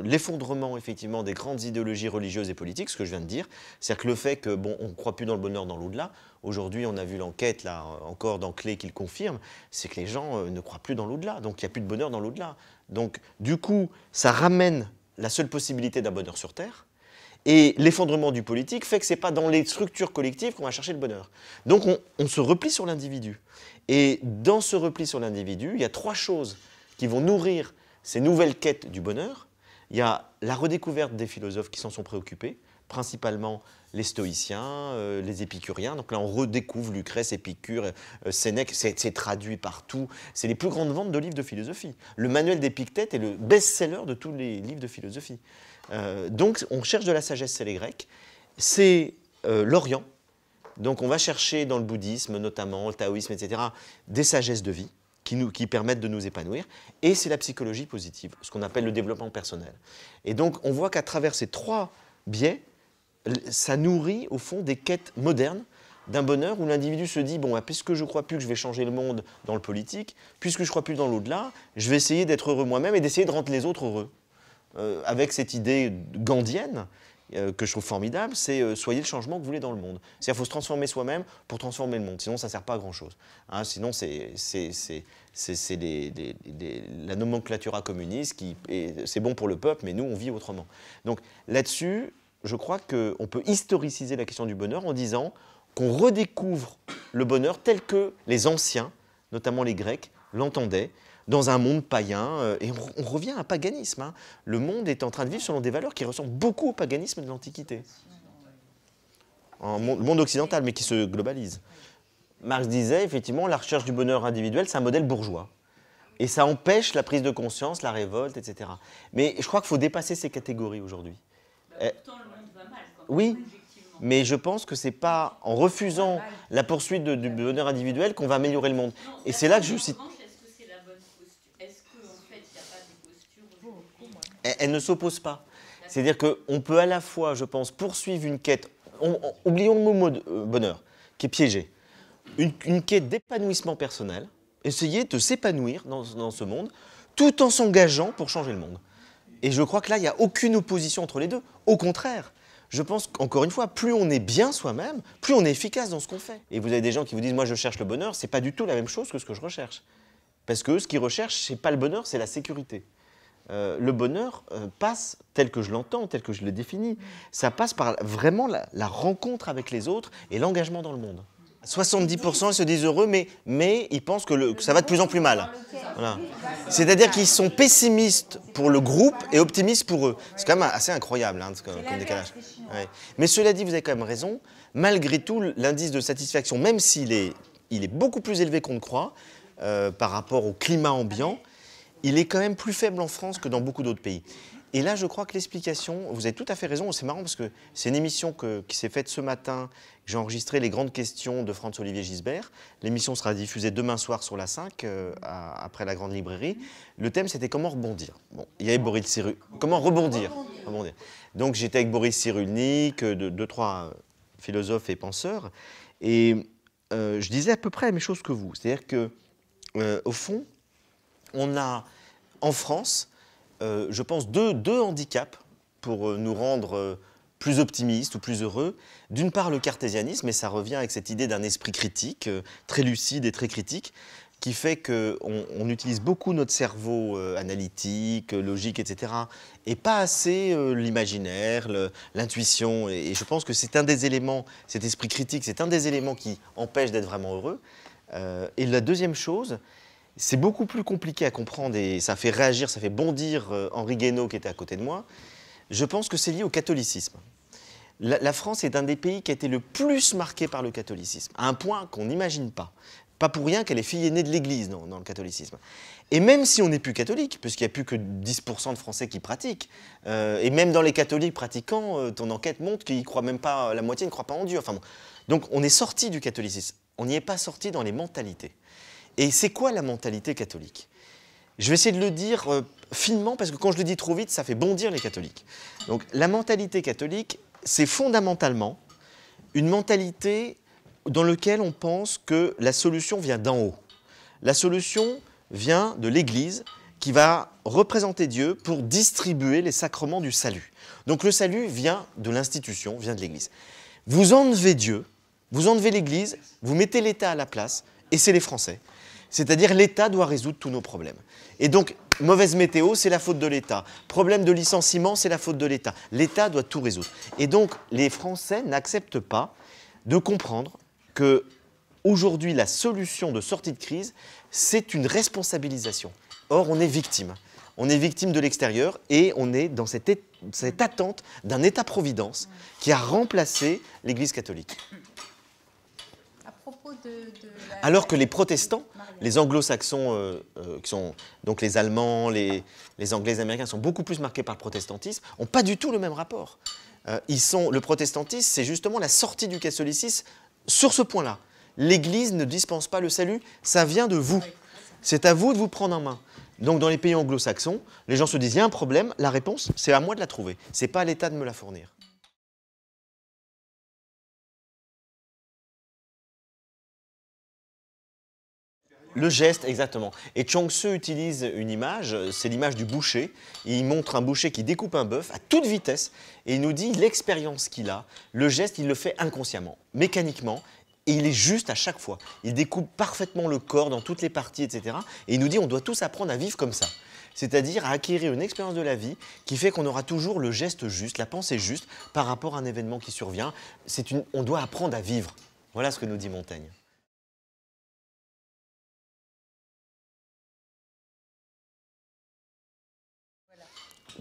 l'effondrement effectivement des grandes idéologies religieuses et politiques, ce que je viens de dire, c'est-à-dire que le fait que bon, on ne croit plus dans le bonheur dans l'au-delà. Aujourd'hui, on a vu l'enquête là encore dans Clé qui le confirme, c'est que les gens ne croient plus dans l'au-delà, donc il n'y a plus de bonheur dans l'au-delà. Donc du coup, ça ramène la seule possibilité d'un bonheur sur Terre. Et l'effondrement du politique fait que ce n'est pas dans les structures collectives qu'on va chercher le bonheur. Donc on se replie sur l'individu. Et dans ce repli sur l'individu, il y a 3 choses qui vont nourrir ces nouvelles quêtes du bonheur. Il y a la redécouverte des philosophes qui s'en sont préoccupés, principalement les stoïciens, les épicuriens. Donc là, on redécouvre Lucrèce, Épicure, Sénèque, c'est traduit partout. C'est les plus grandes ventes de livres de philosophie. Le manuel d'Épictète est le best-seller de tous les livres de philosophie. Donc, on cherche de la sagesse chez les Grecs. C'est l'Orient. Donc, on va chercher dans le bouddhisme, notamment, le taoïsme, etc., des sagesses de vie qui permettent de nous épanouir. Et c'est la psychologie positive, ce qu'on appelle le développement personnel. Et donc, on voit qu'à travers ces 3 biais, ça nourrit, au fond, des quêtes modernes d'un bonheur où l'individu se dit, bon, puisque je ne crois plus que je vais changer le monde dans le politique, puisque je ne crois plus dans l'au-delà, je vais essayer d'être heureux moi-même et d'essayer de rendre les autres heureux. Avec cette idée gandhienne, que je trouve formidable, c'est soyez le changement que vous voulez dans le monde. C'est-à-dire qu'il faut se transformer soi-même pour transformer le monde, sinon ça ne sert pas à grand-chose. Hein, sinon c'est la nomenclatura communiste, c'est bon pour le peuple, mais nous on vit autrement. Donc là-dessus, je crois qu'on peut historiciser la question du bonheur en disant qu'on redécouvre le bonheur tel que les anciens, notamment les Grecs, l'entendaient, dans un monde païen, et on revient à un paganisme. Hein. Le monde est en train de vivre selon des valeurs qui ressemblent beaucoup au paganisme de l'Antiquité. Le monde occidental, mais qui se globalise. Marx disait, effectivement, la recherche du bonheur individuel, c'est un modèle bourgeois. Et ça empêche la prise de conscience, la révolte, etc. Mais je crois qu'il faut dépasser ces catégories aujourd'hui. Pourtant, le monde va mal. Oui, mais je pense que ce n'est pas en refusant la poursuite du bonheur individuel qu'on va améliorer le monde. Et c'est là que je cite... Elle ne s'oppose pas. C'est-à-dire qu'on peut à la fois, je pense, poursuivre une quête, oublions le mot bonheur, qui est piégé, une quête d'épanouissement personnel, essayer de s'épanouir dans ce monde, tout en s'engageant pour changer le monde. Et je crois que là, il n'y a aucune opposition entre les deux. Au contraire, je pense qu'encore une fois, plus on est bien soi-même, plus on est efficace dans ce qu'on fait. Et vous avez des gens qui vous disent, moi je cherche le bonheur, ce n'est pas du tout la même chose que ce que je recherche. Parce que ce qu'ils recherchent, ce n'est pas le bonheur, c'est la sécurité. Le bonheur passe, tel que je l'entends, tel que je le définis, ça passe par vraiment la rencontre avec les autres et l'engagement dans le monde. 70% ils se disent heureux, mais ils pensent que ça va de plus en plus mal. Voilà. C'est-à-dire qu'ils sont pessimistes pour le groupe et optimistes pour eux. C'est quand même assez incroyable hein, comme décalage. Ouais. Mais cela dit, vous avez quand même raison, malgré tout, l'indice de satisfaction, même s'il est beaucoup plus élevé qu'on ne croit par rapport au climat ambiant, il est quand même plus faible en France que dans beaucoup d'autres pays. Et là, je crois que l'explication, vous avez tout à fait raison, c'est marrant parce que c'est une émission qui s'est faite ce matin, j'ai enregistré les grandes questions de Franz-Olivier Gisbert. L'émission sera diffusée demain soir sur la 5, après la grande librairie. Le thème, c'était comment rebondir. Bon, il y avait Boris Cyrulnik. Comment rebondir. Donc, j'étais avec Boris Cyrulnik, 2-3 philosophes et penseurs, et je disais à peu près la même chose que vous. C'est-à-dire qu'au fond, on a en France, je pense, deux handicaps pour nous rendre plus optimistes ou plus heureux. D'une part, le cartésianisme, et ça revient avec cette idée d'un esprit critique, très lucide et très critique, qui fait qu'on utilise beaucoup notre cerveau analytique, logique, etc., et pas assez l'imaginaire, l'intuition. Et je pense que c'est un des éléments, cet esprit critique, c'est un des éléments qui empêche d'être vraiment heureux. Et la deuxième chose, c'est beaucoup plus compliqué à comprendre et ça fait réagir, ça fait bondir Henri Guénaud qui était à côté de moi. Je pense que c'est lié au catholicisme. La France est un des pays qui a été le plus marqué par le catholicisme, à un point qu'on n'imagine pas. Pas pour rien qu'elle est fille aînée de l'Église dans le catholicisme. Et même si on n'est plus catholique, puisqu'il n'y a plus que 10% de Français qui pratiquent, et même dans les catholiques pratiquants, ton enquête montre qu'ils croient même pas, la moitié ne croit pas en Dieu. Enfin bon. Donc on est sorti du catholicisme, on n'y est pas sorti dans les mentalités. Et c'est quoi la mentalité catholique? Je vais essayer de le dire finement, parce que quand je le dis trop vite, ça fait bondir les catholiques. Donc la mentalité catholique, c'est fondamentalement une mentalité dans laquelle on pense que la solution vient d'en haut. La solution vient de l'Église, qui va représenter Dieu pour distribuer les sacrements du salut. Donc le salut vient de l'institution, vient de l'Église. Vous enlevez Dieu, vous enlevez l'Église, vous mettez l'État à la place, et c'est les Français. C'est-à-dire l'État doit résoudre tous nos problèmes. Et donc, mauvaise météo, c'est la faute de l'État. Problème de licenciement, c'est la faute de l'État. L'État doit tout résoudre. Et donc, les Français n'acceptent pas de comprendre que aujourd'hui, la solution de sortie de crise, c'est une responsabilisation. Or, on est victime. On est victime de l'extérieur et on est dans cette attente d'un État-providence qui a remplacé l'Église catholique. À propos de Alors que les protestants, les anglo-saxons, qui sont donc les Allemands, les Anglais, les Américains, sont beaucoup plus marqués par le protestantisme, n'ont pas du tout le même rapport. Le protestantisme, c'est justement la sortie du catholicisme sur ce point-là. L'Église ne dispense pas le salut, ça vient de vous. C'est à vous de vous prendre en main. Donc dans les pays anglo-saxons, les gens se disent, il y a un problème, la réponse, c'est à moi de la trouver. Ce n'est pas à l'État de me la fournir. Le geste, exactement. Et Chuang Tzu utilise une image, c'est l'image du boucher. Il montre un boucher qui découpe un bœuf à toute vitesse et il nous dit l'expérience qu'il a, le geste, il le fait inconsciemment, mécaniquement. Et il est juste à chaque fois. Il découpe parfaitement le corps dans toutes les parties, etc. Et il nous dit on doit tous apprendre à vivre comme ça. C'est-à-dire à acquérir une expérience de la vie qui fait qu'on aura toujours le geste juste, la pensée juste par rapport à un événement qui survient. On doit apprendre à vivre. Voilà ce que nous dit Montaigne.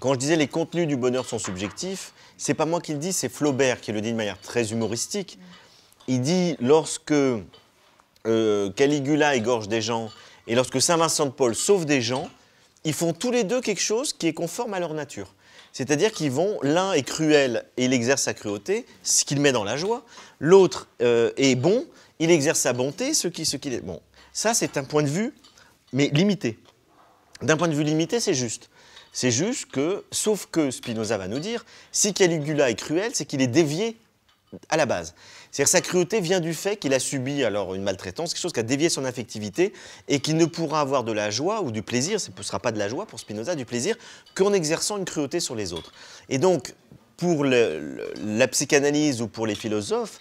Quand je disais les contenus du bonheur sont subjectifs, c'est pas moi qui le dis, c'est Flaubert qui le dit de manière très humoristique. Il dit, lorsque Caligula égorge des gens et lorsque Saint Vincent de Paul sauve des gens, ils font tous les deux quelque chose qui est conforme à leur nature. C'est-à-dire qu'ils vont, l'un est cruel et il exerce sa cruauté, ce qui le met dans la joie. L'autre est bon, il exerce sa bonté, ce qui est bon. Ça, c'est un point de vue, mais limité. D'un point de vue limité, c'est juste. C'est juste que, sauf que Spinoza va nous dire, si Caligula est cruel, c'est qu'il est dévié à la base. C'est-à-dire sa cruauté vient du fait qu'il a subi alors une maltraitance, quelque chose qui a dévié son affectivité et qu'il ne pourra avoir de la joie ou du plaisir, ce ne sera pas de la joie pour Spinoza, du plaisir, qu'en exerçant une cruauté sur les autres. Et donc, pour la psychanalyse ou pour les philosophes,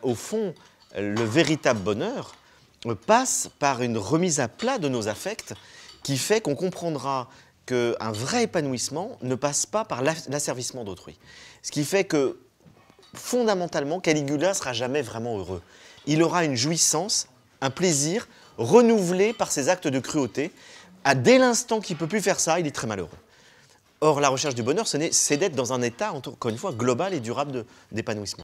au fond, le véritable bonheur passe par une remise à plat de nos affects qui fait qu'on comprendra qu'un vrai épanouissement ne passe pas par l'asservissement d'autrui. Ce qui fait que fondamentalement, Caligula ne sera jamais vraiment heureux. Il aura une jouissance, un plaisir renouvelé par ses actes de cruauté. Dès l'instant qu'il ne peut plus faire ça, il est très malheureux. Or, la recherche du bonheur, c'est d'être dans un état, encore une fois, global et durable d'épanouissement.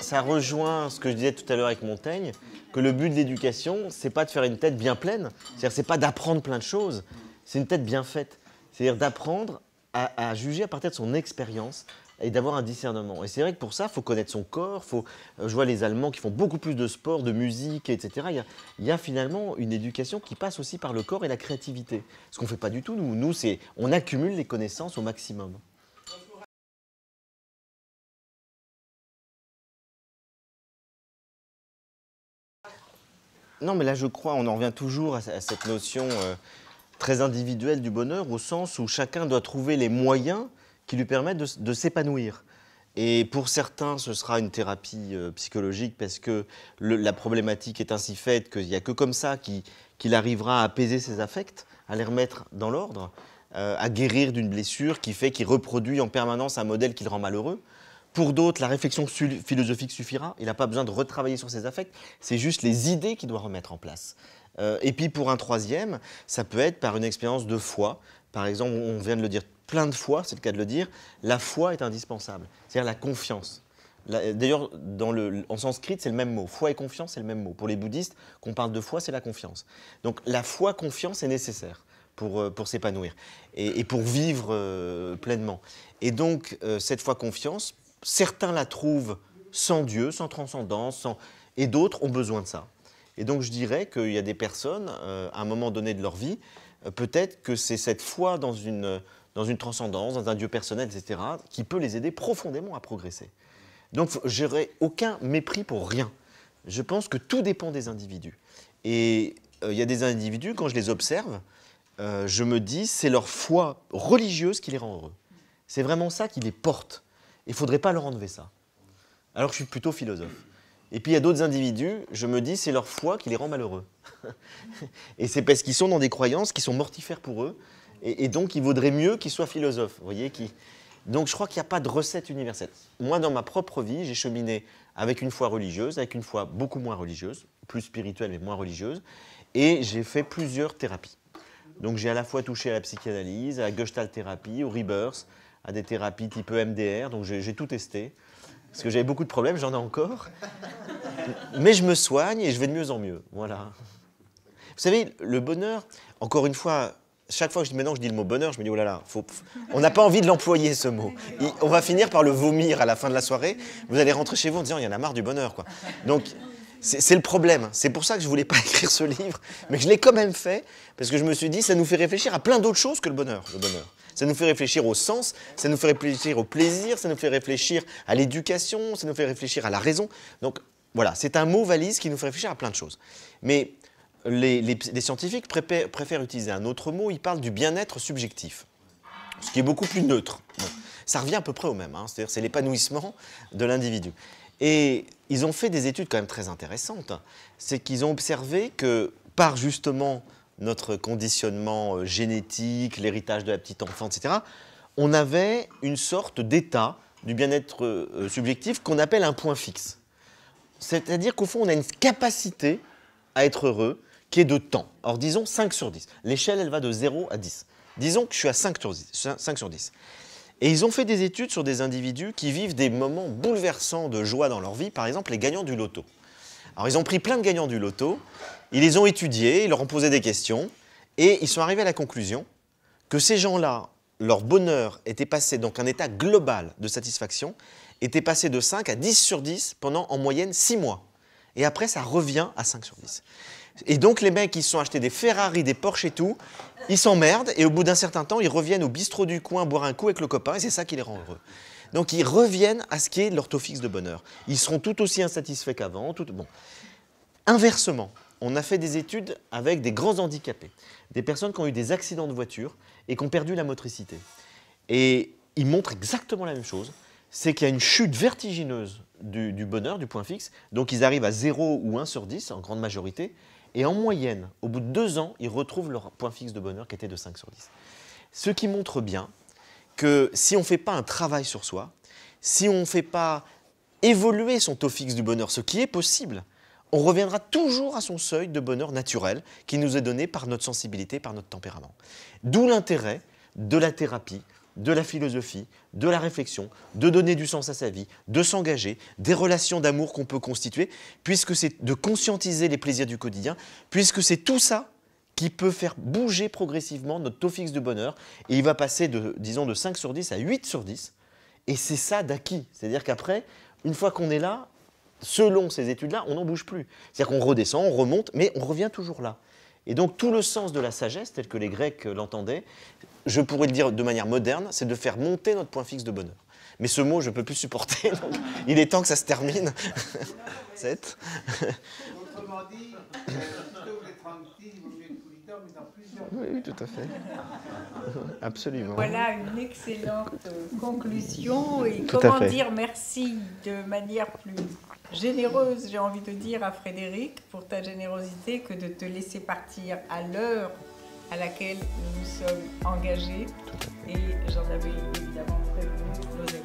Ça rejoint ce que je disais tout à l'heure avec Montaigne, que le but de l'éducation, c'est pas de faire une tête bien pleine, c'est-à-dire c'est pas d'apprendre plein de choses, c'est une tête bien faite. C'est-à-dire d'apprendre à juger à partir de son expérience et d'avoir un discernement. Et c'est vrai que pour ça, il faut connaître son corps. Je vois les Allemands qui font beaucoup plus de sport, de musique, etc. Il y a finalement une éducation qui passe aussi par le corps et la créativité. Ce qu'on ne fait pas du tout, nous. Nous, on accumule les connaissances au maximum. Non, mais là, je crois, on en revient toujours à cette notion très individuelle du bonheur, au sens où chacun doit trouver les moyens qui lui permettent de s'épanouir. Et pour certains, ce sera une thérapie psychologique parce que la problématique est ainsi faite qu'il n'y a que comme ça qu'il arrivera à apaiser ses affects, à les remettre dans l'ordre, à guérir d'une blessure qui fait qu'il reproduit en permanence un modèle qui le rend malheureux. Pour d'autres, la réflexion philosophique suffira. Il n'a pas besoin de retravailler sur ses affects. C'est juste les idées qu'il doit remettre en place. Et puis pour un troisième, ça peut être par une expérience de foi. Par exemple, on vient de le dire plein de fois, c'est le cas de le dire, la foi est indispensable. C'est-à-dire la confiance. D'ailleurs, en sanskrit, c'est le même mot. Foi et confiance, c'est le même mot. Pour les bouddhistes, qu'on parle de foi, c'est la confiance. Donc la foi, confiance est nécessaire pour s'épanouir et pour vivre pleinement. Et donc, cette foi, confiance, certains la trouvent sans Dieu, sans transcendance, et d'autres ont besoin de ça. Et donc je dirais qu'il y a des personnes, à un moment donné de leur vie, peut-être que c'est cette foi dans une transcendance, dans un Dieu personnel, etc., qui peut les aider profondément à progresser. Donc je n'aurais aucun mépris pour rien. Je pense que tout dépend des individus. Et il y a des individus, quand je les observe, je me dis, c'est leur foi religieuse qui les rend heureux. C'est vraiment ça qui les porte. Il ne faudrait pas leur enlever ça. Alors que je suis plutôt philosophe. Et puis il y a d'autres individus, je me dis, c'est leur foi qui les rend malheureux. Et c'est parce qu'ils sont dans des croyances qui sont mortifères pour eux. Et donc il vaudrait mieux qu'ils soient philosophes. Vous voyez, donc je crois qu'il n'y a pas de recette universelle. Moi, dans ma propre vie, j'ai cheminé avec une foi religieuse, avec une foi beaucoup moins religieuse, plus spirituelle mais moins religieuse. Et j'ai fait plusieurs thérapies. Donc j'ai à la fois touché à la psychanalyse, à la gestalt thérapie, au rebirth, à des thérapies type EMDR. Donc j'ai tout testé. Parce que j'avais beaucoup de problèmes, j'en ai encore. Mais je me soigne et je vais de mieux en mieux. Voilà. Vous savez, le bonheur, encore une fois, chaque fois que maintenant je dis le mot bonheur, je me dis, oh là là, on n'a pas envie de l'employer ce mot. On va finir par le vomir à la fin de la soirée. Vous allez rentrer chez vous en disant, il y en a marre du bonheur, quoi. Donc, c'est le problème. C'est pour ça que je ne voulais pas écrire ce livre, mais je l'ai quand même fait, parce que je me suis dit, ça nous fait réfléchir à plein d'autres choses que le bonheur. Ça nous fait réfléchir au sens, ça nous fait réfléchir au plaisir, ça nous fait réfléchir à l'éducation, ça nous fait réfléchir à la raison. Donc voilà, c'est un mot valise qui nous fait réfléchir à plein de choses. Mais les scientifiques préfèrent utiliser un autre mot, ils parlent du bien-être subjectif, ce qui est beaucoup plus neutre. Bon, ça revient à peu près au même, hein, c'est-à-dire c'est l'épanouissement de l'individu. Et ils ont fait des études quand même très intéressantes. C'est qu'ils ont observé que par justement notre conditionnement génétique, l'héritage de la petite enfance, etc., on avait une sorte d'état du bien-être subjectif qu'on appelle un point fixe. C'est-à-dire qu'au fond, on a une capacité à être heureux qui est de temps. Alors disons 5 sur 10. L'échelle, elle va de 0 à 10. Disons que je suis à 5 sur 10. Et ils ont fait des études sur des individus qui vivent des moments bouleversants de joie dans leur vie, par exemple les gagnants du loto. Alors ils ont pris plein de gagnants du loto, ils les ont étudiés, ils leur ont posé des questions, et ils sont arrivés à la conclusion que ces gens-là, leur bonheur était passé, donc un état global de satisfaction, était passé de 5 à 10 sur 10 pendant en moyenne 6 mois. Et après, ça revient à 5 sur 10. Et donc les mecs qui se sont achetés des Ferrari, des Porsche et tout, ils s'emmerdent et au bout d'un certain temps, ils reviennent au bistrot du coin boire un coup avec le copain et c'est ça qui les rend heureux. Donc ils reviennent à ce qui est leur taux fixe de bonheur. Ils seront tout aussi insatisfaits qu'avant. Bon. Inversement, on a fait des études avec des grands handicapés, des personnes qui ont eu des accidents de voiture et qui ont perdu la motricité. Et ils montrent exactement la même chose, c'est qu'il y a une chute vertigineuse du bonheur, du point fixe. Donc ils arrivent à 0 ou 1 sur 10 en grande majorité. Et en moyenne, au bout de 2 ans, ils retrouvent leur point fixe de bonheur qui était de 5 sur 10. Ce qui montre bien que si on ne fait pas un travail sur soi, si on ne fait pas évoluer son taux fixe du bonheur, ce qui est possible, on reviendra toujours à son seuil de bonheur naturel qui nous est donné par notre sensibilité, par notre tempérament. D'où l'intérêt de la thérapie, de la philosophie, de la réflexion, de donner du sens à sa vie, de s'engager, des relations d'amour qu'on peut constituer, puisque c'est de conscientiser les plaisirs du quotidien, puisque c'est tout ça qui peut faire bouger progressivement notre taux fixe de bonheur. Et il va passer disons, de 5 sur 10 à 8 sur 10. Et c'est ça d'acquis. C'est-à-dire qu'après, une fois qu'on est là, selon ces études-là, on n'en bouge plus. C'est-à-dire qu'on redescend, on remonte, mais on revient toujours là. Et donc tout le sens de la sagesse, tel que les Grecs l'entendaient, je pourrais le dire de manière moderne, c'est de faire monter notre point fixe de bonheur. Mais ce mot, je ne peux plus supporter, donc il est temps que ça se termine. Autrement dit, plutôt que les tranquilles, il vaut mieux être prudent, mais dans plusieurs... Oui, tout à fait. Absolument. Voilà une excellente conclusion. Et Tout à comment fait. dire merci de manière plus généreuse, j'ai envie de dire, à Frédéric pour ta générosité que de te laisser partir à l'heure à laquelle nous nous sommes engagés. Et j'en avais évidemment prévenu nos amis.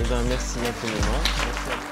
Eh bien, merci infiniment. Merci à vous.